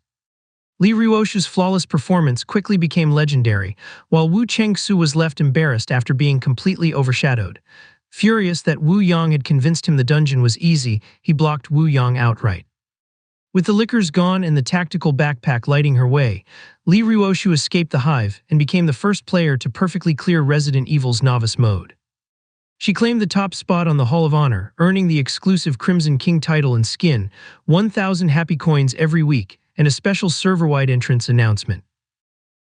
Li Ruoshu's flawless performance quickly became legendary, while Wu Chengsu was left embarrassed after being completely overshadowed. Furious that Wu Yang had convinced him the dungeon was easy, he blocked Wu Yang outright. With the liquors gone and the tactical backpack lighting her way, Li Ruoshu escaped the hive and became the first player to perfectly clear Resident Evil's novice mode. She claimed the top spot on the Hall of Honor, earning the exclusive Crimson King title and skin, 1,000 happy coins every week, and a special server-wide entrance announcement.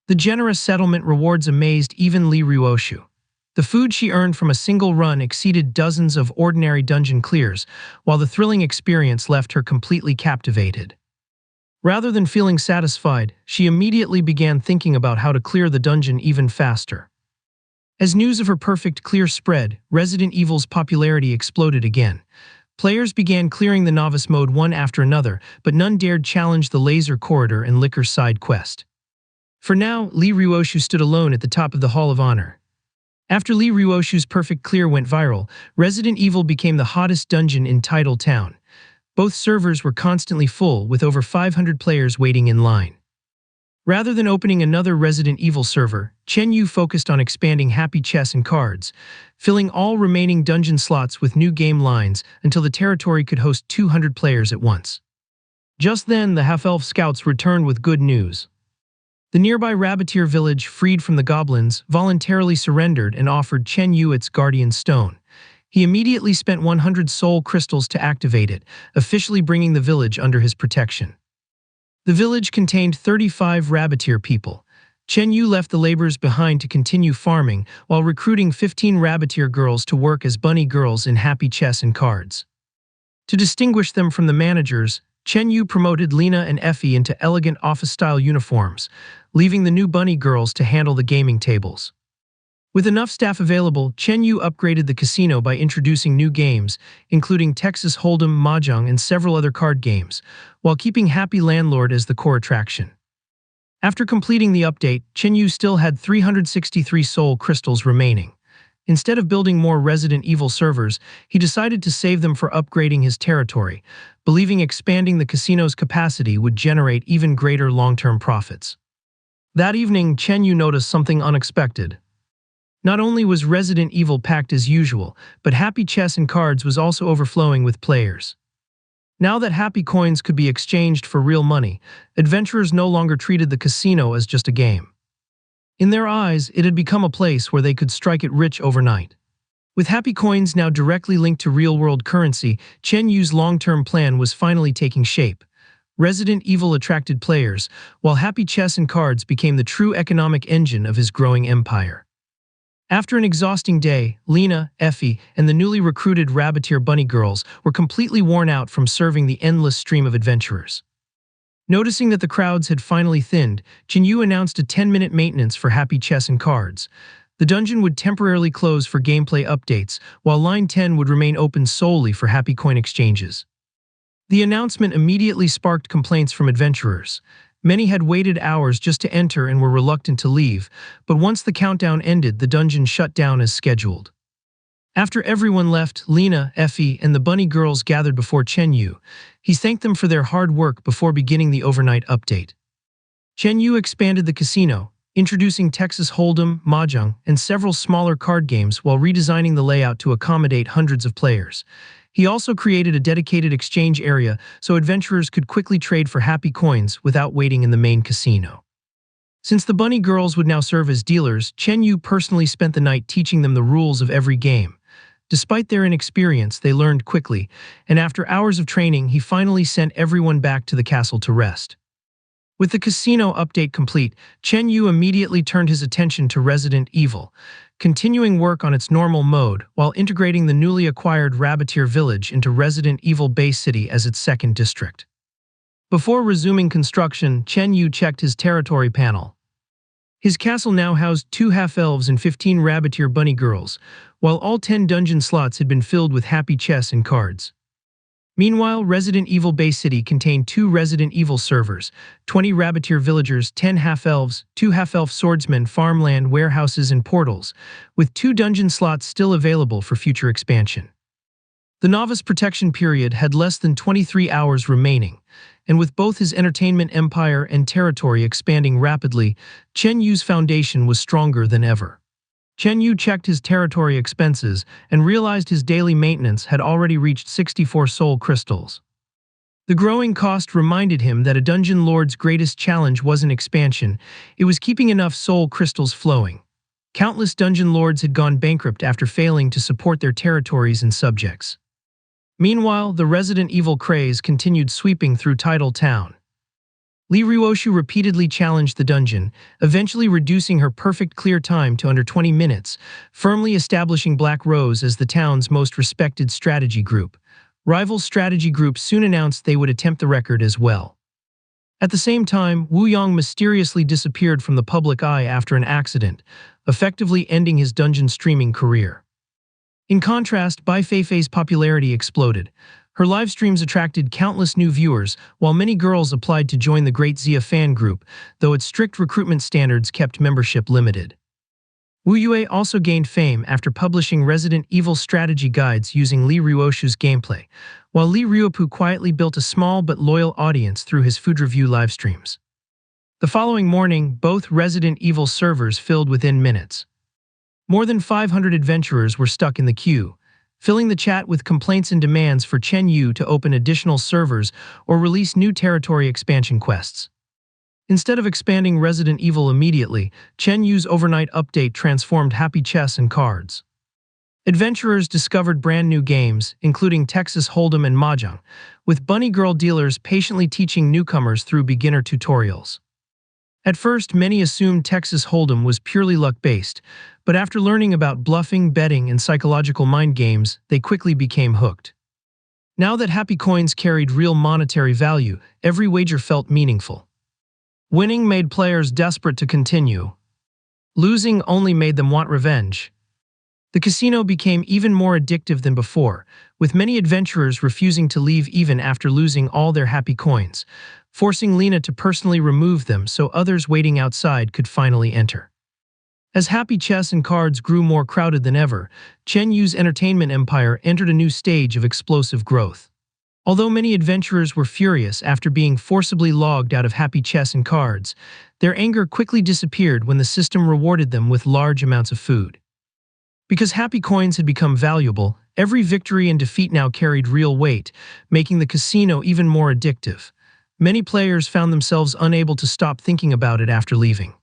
The generous settlement rewards amazed even Li Ruoshu. The food she earned from a single run exceeded dozens of ordinary dungeon clears, while the thrilling experience left her completely captivated. Rather than feeling satisfied, she immediately began thinking about how to clear the dungeon even faster. As news of her perfect clear spread, Resident Evil's popularity exploded again. Players began clearing the novice mode one after another, but none dared challenge the laser corridor and liquor side quest. For now, Lee Ruoshu stood alone at the top of the Hall of Honor. After Lee Ruoshu's perfect clear went viral, Resident Evil became the hottest dungeon in Tidal Town. Both servers were constantly full, with over 500 players waiting in line. Rather than opening another Resident Evil server, Chen Yu focused on expanding Happy Chess and Cards, filling all remaining dungeon slots with new game lines until the territory could host 200 players at once. Just then, the half-elf scouts returned with good news. The nearby Rabbiteer village, freed from the goblins, voluntarily surrendered and offered Chen Yu its guardian stone. He immediately spent 100 soul crystals to activate it, officially bringing the village under his protection. The village contained 35 Rabbiteer people. Chen Yu left the laborers behind to continue farming, while recruiting 15 Rabbiteer girls to work as bunny girls in Happy Chess and Cards. To distinguish them from the managers, Chen Yu promoted Lena and Effie into elegant office-style uniforms, leaving the new bunny girls to handle the gaming tables. With enough staff available, Chen Yu upgraded the casino by introducing new games, including Texas Hold'em, Mahjong, and several other card games, while keeping Happy Landlord as the core attraction. After completing the update, Chen Yu still had 363 soul crystals remaining. Instead of building more Resident Evil servers, he decided to save them for upgrading his territory, believing expanding the casino's capacity would generate even greater long-term profits. That evening, Chen Yu noticed something unexpected. Not only was Resident Evil packed as usual, but Happy Chess and Cards was also overflowing with players. Now that Happy Coins could be exchanged for real money, adventurers no longer treated the casino as just a game. In their eyes, it had become a place where they could strike it rich overnight. With Happy Coins now directly linked to real-world currency, Chen Yu's long-term plan was finally taking shape. Resident Evil attracted players, while Happy Chess and Cards became the true economic engine of his growing empire. After an exhausting day, Lena, Effie, and the newly recruited Rabbiteer bunny girls were completely worn out from serving the endless stream of adventurers. Noticing that the crowds had finally thinned, Chen Yu announced a 10-minute maintenance for Happy Chess and Cards. The dungeon would temporarily close for gameplay updates, while Line 10 would remain open solely for Happy Coin exchanges. The announcement immediately sparked complaints from adventurers. Many had waited hours just to enter and were reluctant to leave, but once the countdown ended, the dungeon shut down as scheduled. After everyone left, Lena, Effie, and the bunny girls gathered before Chen Yu. He thanked them for their hard work before beginning the overnight update. Chen Yu expanded the casino, introducing Texas Hold'em, Mahjong, and several smaller card games while redesigning the layout to accommodate hundreds of players. He also created a dedicated exchange area so adventurers could quickly trade for Happy Coins without waiting in the main casino. Since the bunny girls would now serve as dealers, Chen Yu personally spent the night teaching them the rules of every game. Despite their inexperience, they learned quickly, and after hours of training, he finally sent everyone back to the castle to rest. With the casino update complete, Chen Yu immediately turned his attention to Resident Evil, continuing work on its normal mode while integrating the newly acquired Rabbiteer village into Resident Evil Bay City as its second district. Before resuming construction, Chen Yu checked his territory panel. His castle now housed 2 half-elves and 15 Rabbiteer bunny girls, while all 10 dungeon slots had been filled with Happy Chess and Cards. Meanwhile, Resident Evil Bay City contained 2 Resident Evil servers, 20 Rabbiteer villagers, 10 half-elves, 2 half-elf swordsmen, farmland, warehouses, and portals, with 2 dungeon slots still available for future expansion. The novice protection period had less than 23 hours remaining, and with both his entertainment empire and territory expanding rapidly, Chen Yu's foundation was stronger than ever. Chen Yu checked his territory expenses and realized his daily maintenance had already reached 64 soul crystals. The growing cost reminded him that a dungeon lord's greatest challenge wasn't expansion, it was keeping enough soul crystals flowing. Countless dungeon lords had gone bankrupt after failing to support their territories and subjects. Meanwhile, the Resident Evil craze continued sweeping through Tidal Town. Lee Ruoshu repeatedly challenged the dungeon, eventually reducing her perfect clear time to under 20 minutes, firmly establishing Black Rose as the town's most respected strategy group. Rival strategy groups soon announced they would attempt the record as well. At the same time, Wu Yang mysteriously disappeared from the public eye after an accident, effectively ending his dungeon streaming career. In contrast, Bai Feifei's popularity exploded. Her live streams attracted countless new viewers, while many girls applied to join the Great Zia fan group, though its strict recruitment standards kept membership limited. Wu Yue also gained fame after publishing Resident Evil strategy guides using Li Ruoshu's gameplay, while Li Ruopu quietly built a small but loyal audience through his food review live streams. The following morning, both Resident Evil servers filled within minutes. More than 500 adventurers were stuck in the queue, filling the chat with complaints and demands for Chen Yu to open additional servers or release new territory expansion quests. Instead of expanding Resident Evil immediately, Chen Yu's overnight update transformed Happy Chess and Cards. Adventurers discovered brand new games, including Texas Hold'em and Mahjong, with bunny girl dealers patiently teaching newcomers through beginner tutorials. At first, many assumed Texas Hold'em was purely luck-based, but after learning about bluffing, betting, and psychological mind games, they quickly became hooked. Now that Happy Coins carried real monetary value, every wager felt meaningful. Winning made players desperate to continue. Losing only made them want revenge. The casino became even more addictive than before, with many adventurers refusing to leave even after losing all their Happy Coins, forcing Lena to personally remove them so others waiting outside could finally enter. As Happy Chess and Cards grew more crowded than ever, Chen Yu's entertainment empire entered a new stage of explosive growth. Although many adventurers were furious after being forcibly logged out of Happy Chess and Cards, their anger quickly disappeared when the system rewarded them with large amounts of food. Because Happy Coins had become valuable, every victory and defeat now carried real weight, making the casino even more addictive. Many players found themselves unable to stop thinking about it after leaving.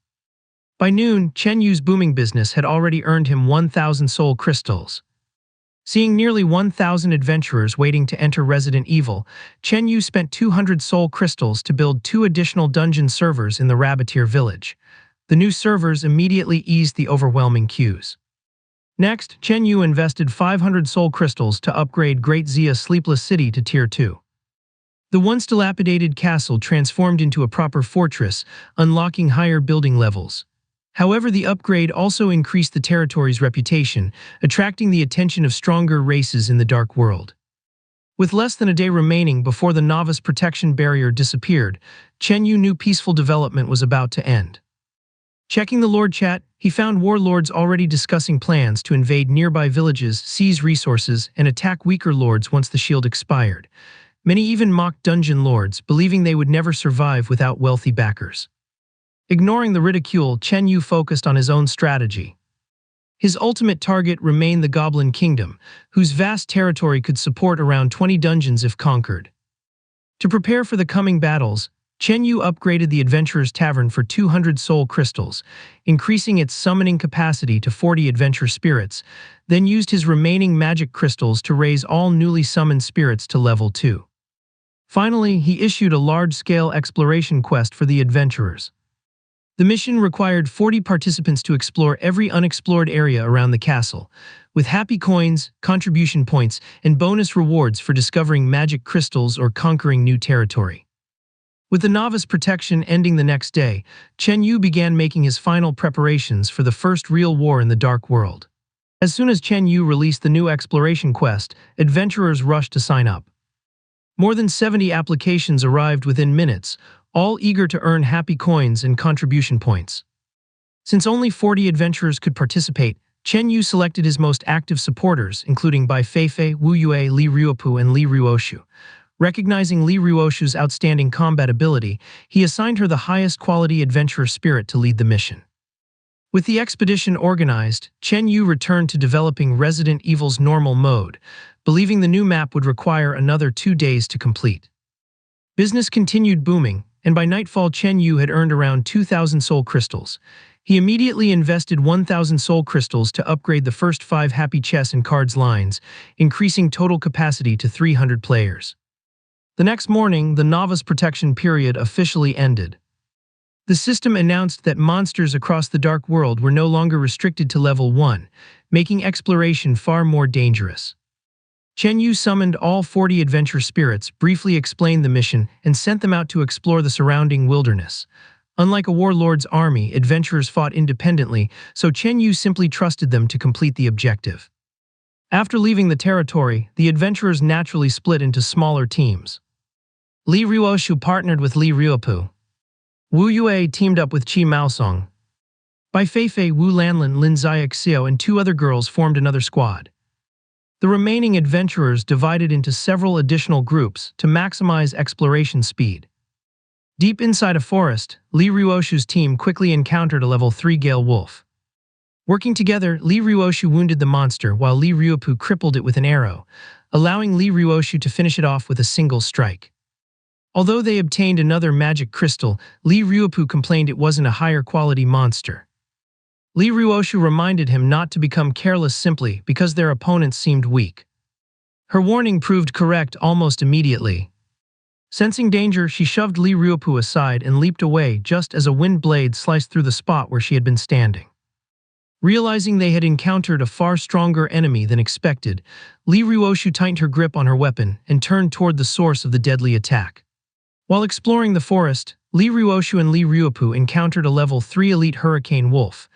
By noon, Chen Yu's booming business had already earned him 1,000 soul crystals. Seeing nearly 1,000 adventurers waiting to enter Resident Evil, Chen Yu spent 200 soul crystals to build 2 additional dungeon servers in the Rabbiteer village. The new servers immediately eased the overwhelming queues. Next, Chen Yu invested 500 soul crystals to upgrade Great Zia Sleepless City to Tier 2. The once dilapidated castle transformed into a proper fortress, unlocking higher building levels. However, the upgrade also increased the territory's reputation, attracting the attention of stronger races in the Dark World. With less than a day remaining before the novice protection barrier disappeared, Chen Yu knew peaceful development was about to end. Checking the Lord chat, he found warlords already discussing plans to invade nearby villages, seize resources, and attack weaker lords once the shield expired. Many even mocked dungeon lords, believing they would never survive without wealthy backers. Ignoring the ridicule, Chen Yu focused on his own strategy. His ultimate target remained the Goblin Kingdom, whose vast territory could support around 20 dungeons if conquered. To prepare for the coming battles, Chen Yu upgraded the Adventurer's Tavern for 200 soul crystals, increasing its summoning capacity to 40 adventure spirits, then used his remaining magic crystals to raise all newly summoned spirits to level 2. Finally, he issued a large-scale exploration quest for the adventurers. The mission required 40 participants to explore every unexplored area around the castle, with happy coins, contribution points, and bonus rewards for discovering magic crystals or conquering new territory. With the novice protection ending the next day, Chen Yu began making his final preparations for the first real war in the Dark World. As soon as Chen Yu released the new exploration quest, adventurers rushed to sign up. More than 70 applications arrived within minutes, all eager to earn happy coins and contribution points. Since only 40 adventurers could participate, Chen Yu selected his most active supporters, including Bai Feifei, Wu Yue, Li Ruopu, and Li Ruoshu. Recognizing Li Ruoshu's outstanding combat ability, he assigned her the highest quality adventurer spirit to lead the mission. With the expedition organized, Chen Yu returned to developing Resident Evil's normal mode, believing the new map would require another 2 days to complete. Business continued booming, and by nightfall Chen Yu had earned around 2,000 soul crystals. He immediately invested 1,000 soul crystals to upgrade the first 5 happy chess and cards lines, increasing total capacity to 300 players. The next morning, the novice protection period officially ended. The system announced that monsters across the Dark World were no longer restricted to level 1, making exploration far more dangerous. Chen Yu summoned all 40 adventure spirits, briefly explained the mission, and sent them out to explore the surrounding wilderness. Unlike a warlord's army, adventurers fought independently, so Chen Yu simply trusted them to complete the objective. After leaving the territory, the adventurers naturally split into smaller teams. Li Ruoshu partnered with Li Ruopu. Wu Yue teamed up with Qi Maosong. Bai Feifei, Wu Lanlin, Lin Xiaoxiao, and two other girls formed another squad. The remaining adventurers divided into several additional groups to maximize exploration speed. Deep inside a forest, Li Ruoshu's team quickly encountered a level 3 Gale Wolf. Working together, Li Ruoshu wounded the monster while Li Ruopu crippled it with an arrow, allowing Li Ruoshu to finish it off with a single strike. Although they obtained another magic crystal, Li Ruopu complained it wasn't a higher quality monster. Li Ruoshu reminded him not to become careless simply because their opponents seemed weak. Her warning proved correct almost immediately. Sensing danger, she shoved Li Ruopu aside and leaped away just as a wind blade sliced through the spot where she had been standing. Realizing they had encountered a far stronger enemy than expected, Li Ruoshu tightened her grip on her weapon and turned toward the source of the deadly attack. While exploring the forest, Li Ruoshu and Li Ruopu encountered a level 3 elite hurricane wolf.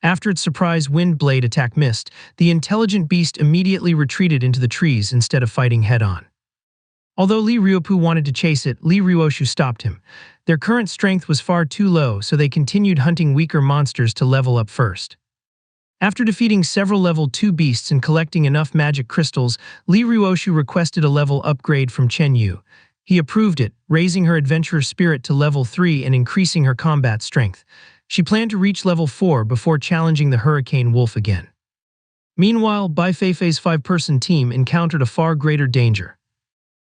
After its surprise wind blade attack missed, the intelligent beast immediately retreated into the trees instead of fighting head-on. Although Li Ruopu wanted to chase it, Li Ruoshu stopped him. Their current strength was far too low, so they continued hunting weaker monsters to level up first. After defeating several level 2 beasts and collecting enough magic crystals, Li Ruoshu requested a level upgrade from Chen Yu. He approved it, raising her adventurer spirit to level 3 and increasing her combat strength. She planned to reach level 4 before challenging the Hurricane Wolf again. Meanwhile, Bai Feifei's 5-person team encountered a far greater danger.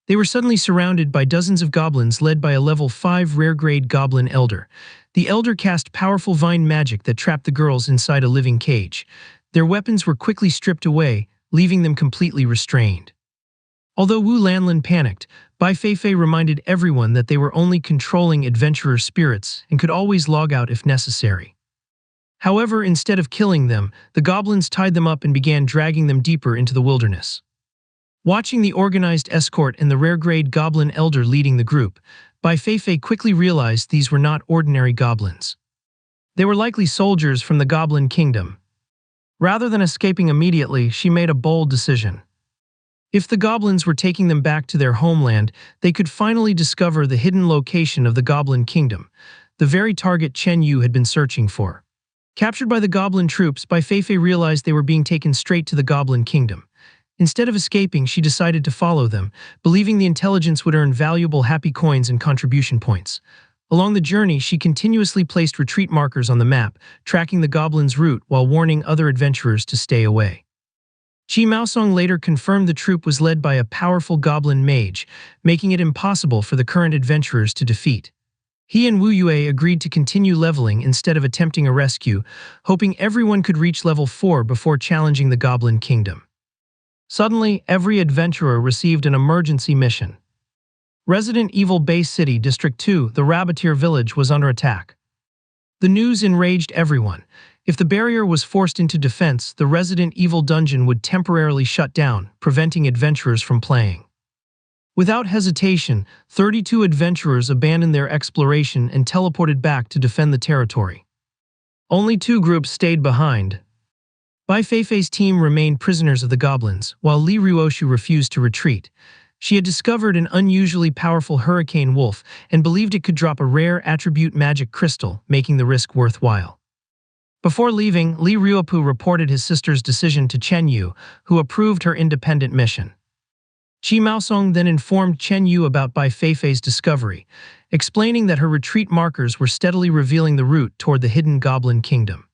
They were suddenly surrounded by dozens of goblins led by a level 5 rare-grade goblin elder. The elder cast powerful vine magic that trapped the girls inside a living cage. Their weapons were quickly stripped away, leaving them completely restrained. Although Wu Lanlin panicked, Bai Feifei reminded everyone that they were only controlling adventurer spirits and could always log out if necessary. However, instead of killing them, the goblins tied them up and began dragging them deeper into the wilderness. Watching the organized escort and the rare-grade goblin elder leading the group, Bai Feifei quickly realized these were not ordinary goblins. They were likely soldiers from the Goblin Kingdom. Rather than escaping immediately, she made a bold decision. If the goblins were taking them back to their homeland, they could finally discover the hidden location of the Goblin Kingdom, the very target Chen Yu had been searching for. Captured by the goblin troops, Bai Feifei realized they were being taken straight to the Goblin Kingdom. Instead of escaping, she decided to follow them, believing the intelligence would earn valuable happy coins and contribution points. Along the journey, she continuously placed retreat markers on the map, tracking the goblins' route while warning other adventurers to stay away. Qi Maosong later confirmed the troop was led by a powerful goblin mage, making it impossible for the current adventurers to defeat. He and Wu Yue agreed to continue leveling instead of attempting a rescue, hoping everyone could reach level 4 before challenging the Goblin Kingdom. Suddenly, every adventurer received an emergency mission. Resident Evil Base City, District 2, the Rabbiteer Village, was under attack. The news enraged everyone. If the barrier was forced into defense, the Resident Evil dungeon would temporarily shut down, preventing adventurers from playing. Without hesitation, 32 adventurers abandoned their exploration and teleported back to defend the territory. Only 2 groups stayed behind. Bai Feifei's team remained prisoners of the goblins, while Li Ruoshu refused to retreat. She had discovered an unusually powerful hurricane wolf and believed it could drop a rare attribute magic crystal, making the risk worthwhile. Before leaving, Li Ruopu reported his sister's decision to Chen Yu, who approved her independent mission. Qi Maosong then informed Chen Yu about Bai Feifei's discovery, explaining that her retreat markers were steadily revealing the route toward the hidden Goblin Kingdom.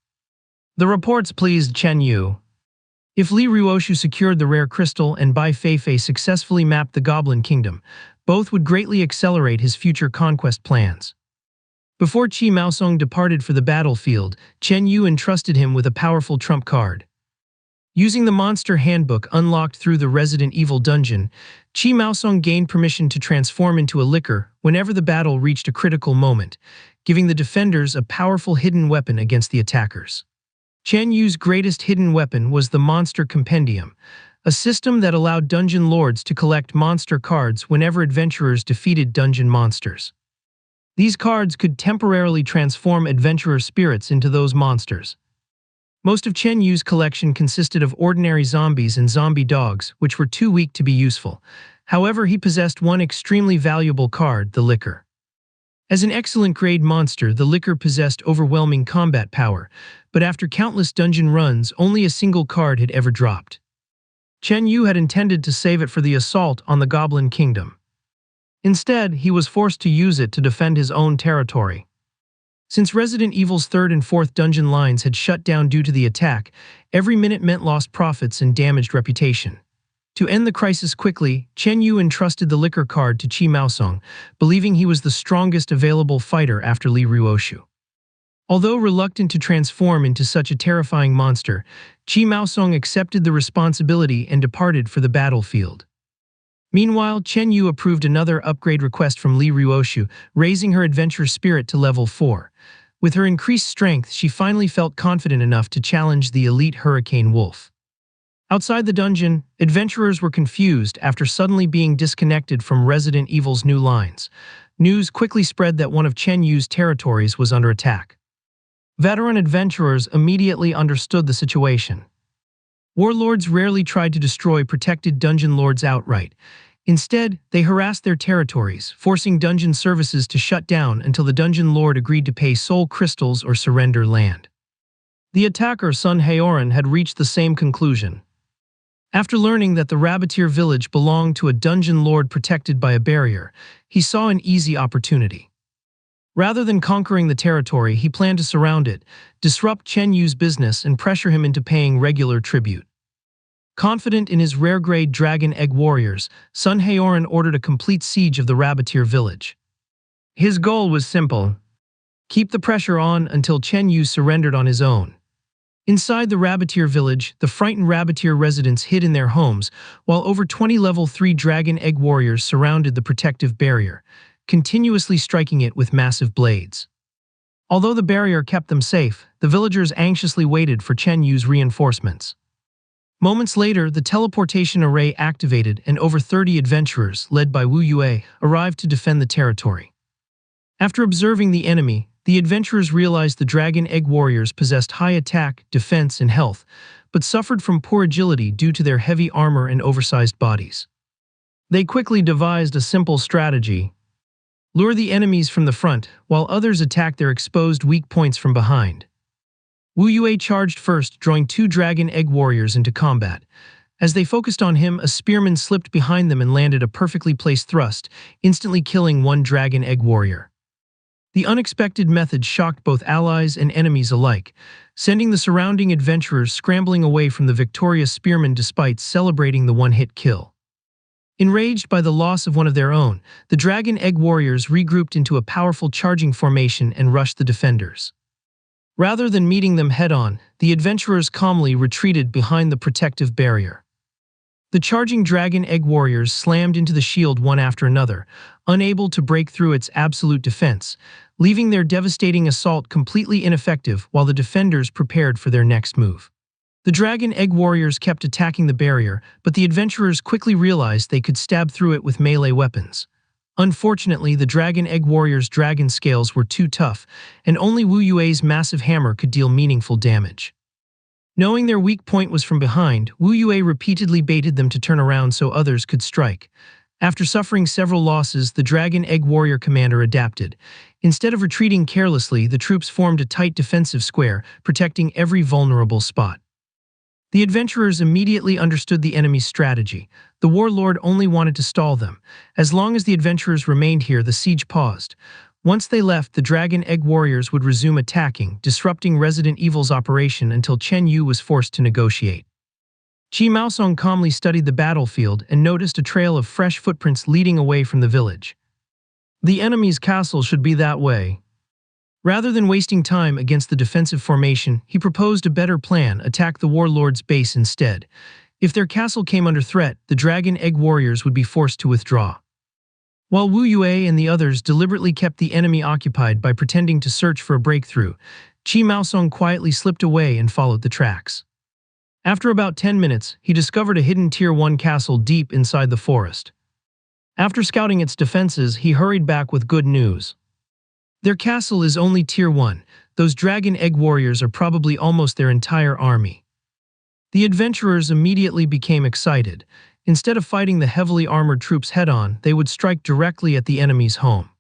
The reports pleased Chen Yu. If Li Ruoshu secured the rare crystal and Bai Feifei successfully mapped the Goblin Kingdom, both would greatly accelerate his future conquest plans. Before Qi Maosong departed for the battlefield, Chen Yu entrusted him with a powerful trump card. Using the monster handbook unlocked through the Resident Evil dungeon, Qi Maosong gained permission to transform into a liquor whenever the battle reached a critical moment, giving the defenders a powerful hidden weapon against the attackers. Chen Yu's greatest hidden weapon was the Monster Compendium, a system that allowed dungeon lords to collect monster cards whenever adventurers defeated dungeon monsters. These cards could temporarily transform adventurer spirits into those monsters. Most of Chen Yu's collection consisted of ordinary zombies and zombie dogs, which were too weak to be useful. However, he possessed one extremely valuable card, the Licker. As an excellent grade monster, the Licker possessed overwhelming combat power, but after countless dungeon runs, only a single card had ever dropped. Chen Yu had intended to save it for the assault on the Goblin Kingdom. Instead, he was forced to use it to defend his own territory. Since Resident Evil's 3rd and 4th dungeon lines had shut down due to the attack, every minute meant lost profits and damaged reputation. To end the crisis quickly, Chen Yu entrusted the Licker card to Chi Maosong, believing he was the strongest available fighter after Li Ruoshu. Although reluctant to transform into such a terrifying monster, Chi Maosong accepted the responsibility and departed for the battlefield. Meanwhile, Chen Yu approved another upgrade request from Li Ruoshu, raising her adventure spirit to level 4. With her increased strength, she finally felt confident enough to challenge the elite Hurricane Wolf. Outside the dungeon, adventurers were confused after suddenly being disconnected from Resident Evil's new lines. News quickly spread that one of Chen Yu's territories was under attack. Veteran adventurers immediately understood the situation. Warlords rarely tried to destroy protected dungeon lords outright. Instead, they harassed their territories, forcing dungeon services to shut down until the dungeon lord agreed to pay soul crystals or surrender land. The attacker Sun Haoran had reached the same conclusion. After learning that the Rabbiteer village belonged to a dungeon lord protected by a barrier, he saw an easy opportunity. Rather than conquering the territory, he planned to surround it, disrupt Chen Yu's business, and pressure him into paying regular tribute. Confident in his rare-grade Dragon Egg warriors, Sun Haoran ordered a complete siege of the Rabbiteer village. His goal was simple: keep the pressure on until Chen Yu surrendered on his own. Inside the Rabbiteer village, the frightened Rabbiteer residents hid in their homes, while over 20 level 3 Dragon Egg warriors surrounded the protective barrier, continuously striking it with massive blades. Although the barrier kept them safe, the villagers anxiously waited for Chen Yu's reinforcements. Moments later, the teleportation array activated and over 30 adventurers, led by Wu Yue, arrived to defend the territory. After observing the enemy, the adventurers realized the Dragon Egg warriors possessed high attack, defense, and health, but suffered from poor agility due to their heavy armor and oversized bodies. They quickly devised a simple strategy: lure the enemies from the front, while others attack their exposed weak points from behind. Wu Yue charged first, drawing 2 Dragon Egg warriors into combat. As they focused on him, a spearman slipped behind them and landed a perfectly placed thrust, instantly killing 1 Dragon Egg warrior. The unexpected method shocked both allies and enemies alike, sending the surrounding adventurers scrambling away from the victorious spearman despite celebrating the one-hit kill. Enraged by the loss of one of their own, the Dragon Egg warriors regrouped into a powerful charging formation and rushed the defenders. Rather than meeting them head-on, the adventurers calmly retreated behind the protective barrier. The charging Dragon Egg warriors slammed into the shield one after another, unable to break through its absolute defense, leaving their devastating assault completely ineffective while the defenders prepared for their next move. The Dragon Egg warriors kept attacking the barrier, but the adventurers quickly realized they could stab through it with melee weapons. Unfortunately, the Dragon Egg warriors' dragon scales were too tough, and only Wu Yue's massive hammer could deal meaningful damage. Knowing their weak point was from behind, Wu Yue repeatedly baited them to turn around so others could strike. After suffering several losses, the Dragon Egg warrior commander adapted. Instead of retreating carelessly, the troops formed a tight defensive square, protecting every vulnerable spot. The adventurers immediately understood the enemy's strategy. The warlord only wanted to stall them. As long as the adventurers remained here, the siege paused. Once they left, the Dragon Egg warriors would resume attacking, disrupting Resident Evil's operation until Chen Yu was forced to negotiate. Chi Maosong calmly studied the battlefield and noticed a trail of fresh footprints leading away from the village. The enemy's castle should be that way. Rather than wasting time against the defensive formation, he proposed a better plan: attack the warlord's base instead. If their castle came under threat, the Dragon Egg warriors would be forced to withdraw. While Wu Yue and the others deliberately kept the enemy occupied by pretending to search for a breakthrough, Chi Maosong quietly slipped away and followed the tracks. After about 10 minutes, he discovered a hidden Tier 1 castle deep inside the forest. After scouting its defenses, he hurried back with good news. Their castle is only Tier 1. Those dragon egg warriors are probably almost their entire army. The adventurers immediately became excited. Instead of fighting the heavily armored troops head-on, they would strike directly at the enemy's home.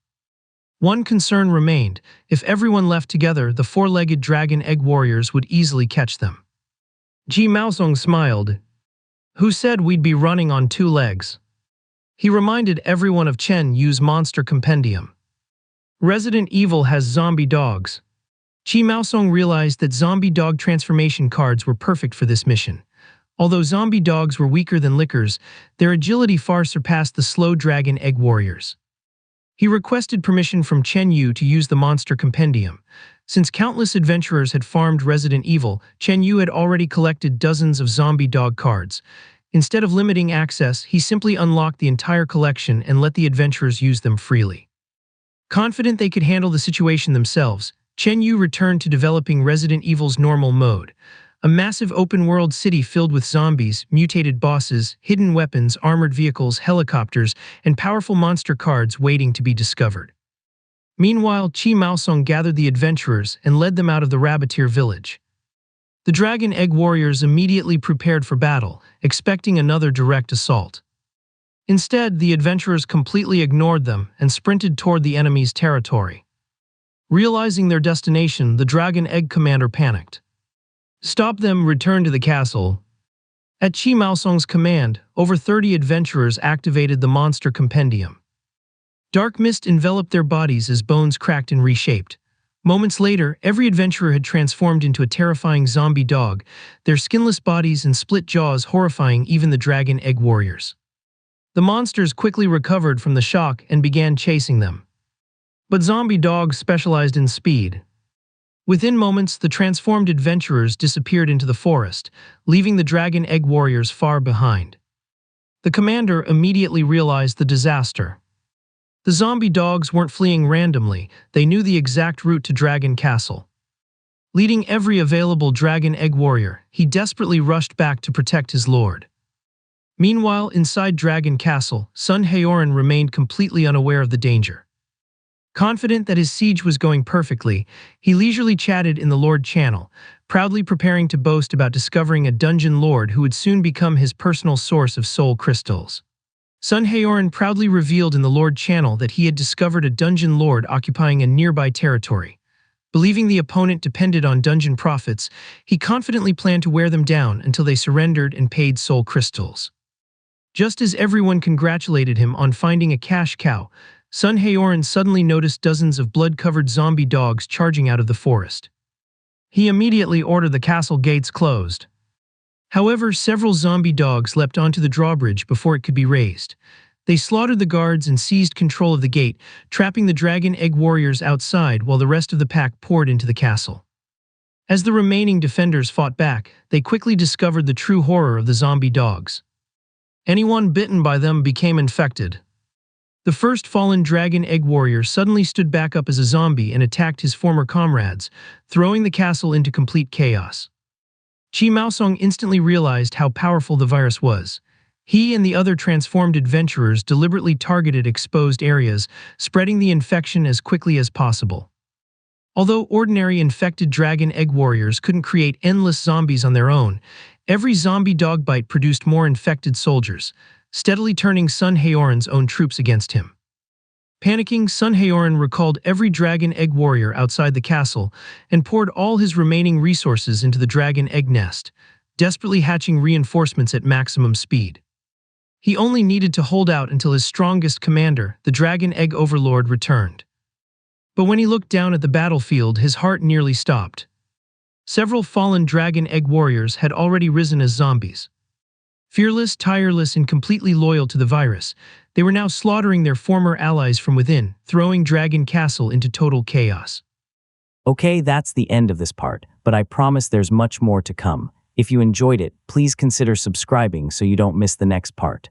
One concern remained: if everyone left together, the four-legged dragon egg warriors would easily catch them. Ji Maosong smiled. Who said we'd be running on two legs? He reminded everyone of Chen Yu's monster compendium. Resident Evil has zombie dogs. Ji Maosong realized that zombie dog transformation cards were perfect for this mission. Although zombie dogs were weaker than lickers, their agility far surpassed the slow dragon egg warriors. He requested permission from Chen Yu to use the monster compendium. Since countless adventurers had farmed Resident Evil, Chen Yu had already collected dozens of zombie dog cards. Instead of limiting access, he simply unlocked the entire collection and let the adventurers use them freely. Confident they could handle the situation themselves, Chen Yu returned to developing Resident Evil's normal mode. A massive open-world city filled with zombies, mutated bosses, hidden weapons, armored vehicles, helicopters, and powerful monster cards waiting to be discovered. Meanwhile, Ji Maosong gathered the adventurers and led them out of the Rabbiteer village. The Dragon Egg Warriors immediately prepared for battle, expecting another direct assault. Instead, the adventurers completely ignored them and sprinted toward the enemy's territory. Realizing their destination, the Dragon Egg Commander panicked. Stop them, return to the castle. At Ji Maosong's command, over 30 adventurers activated the monster compendium. Dark mist enveloped their bodies as bones cracked and reshaped. Moments later, every adventurer had transformed into a terrifying zombie dog, their skinless bodies and split jaws horrifying even the Dragon Egg Warriors. The monsters quickly recovered from the shock and began chasing them. But zombie dogs specialized in speed. Within moments, the transformed adventurers disappeared into the forest, leaving the Dragon Egg Warriors far behind. The commander immediately realized the disaster. The zombie dogs weren't fleeing randomly, they knew the exact route to Dragon Castle. Leading every available Dragon Egg Warrior, he desperately rushed back to protect his lord. Meanwhile, inside Dragon Castle, Sun Heoran remained completely unaware of the danger. Confident that his siege was going perfectly, he leisurely chatted in the Lord channel, proudly preparing to boast about discovering a dungeon lord who would soon become his personal source of soul crystals. Sun Heoran proudly revealed in the Lord channel that he had discovered a dungeon lord occupying a nearby territory. Believing the opponent depended on dungeon profits, he confidently planned to wear them down until they surrendered and paid soul crystals. Just as everyone congratulated him on finding a cash cow, Sun Heoran suddenly noticed dozens of blood-covered zombie dogs charging out of the forest. He immediately ordered the castle gates closed. However, several zombie dogs leapt onto the drawbridge before it could be raised. They slaughtered the guards and seized control of the gate, trapping the Dragon Egg Warriors outside while the rest of the pack poured into the castle. As the remaining defenders fought back, they quickly discovered the true horror of the zombie dogs. Anyone bitten by them became infected. The first fallen Dragon Egg Warrior suddenly stood back up as a zombie and attacked his former comrades, throwing the castle into complete chaos. Ji Maosong instantly realized how powerful the virus was. He and the other transformed adventurers deliberately targeted exposed areas, spreading the infection as quickly as possible. Although ordinary infected Dragon Egg Warriors couldn't create endless zombies on their own, every zombie dog bite produced more infected soldiers, steadily turning Sun Heoran's own troops against him. Panicking, Sun Heoran recalled every Dragon Egg Warrior outside the castle and poured all his remaining resources into the Dragon Egg Nest, desperately hatching reinforcements at maximum speed. He only needed to hold out until his strongest commander, the Dragon Egg Overlord, returned. But when he looked down at the battlefield, his heart nearly stopped. Several fallen Dragon Egg Warriors had already risen as zombies. Fearless, tireless, and completely loyal to the virus, they were now slaughtering their former allies from within, throwing Dragon Castle into total chaos. Okay, that's the end of this part, but I promise there's much more to come. If you enjoyed it, please consider subscribing so you don't miss the next part.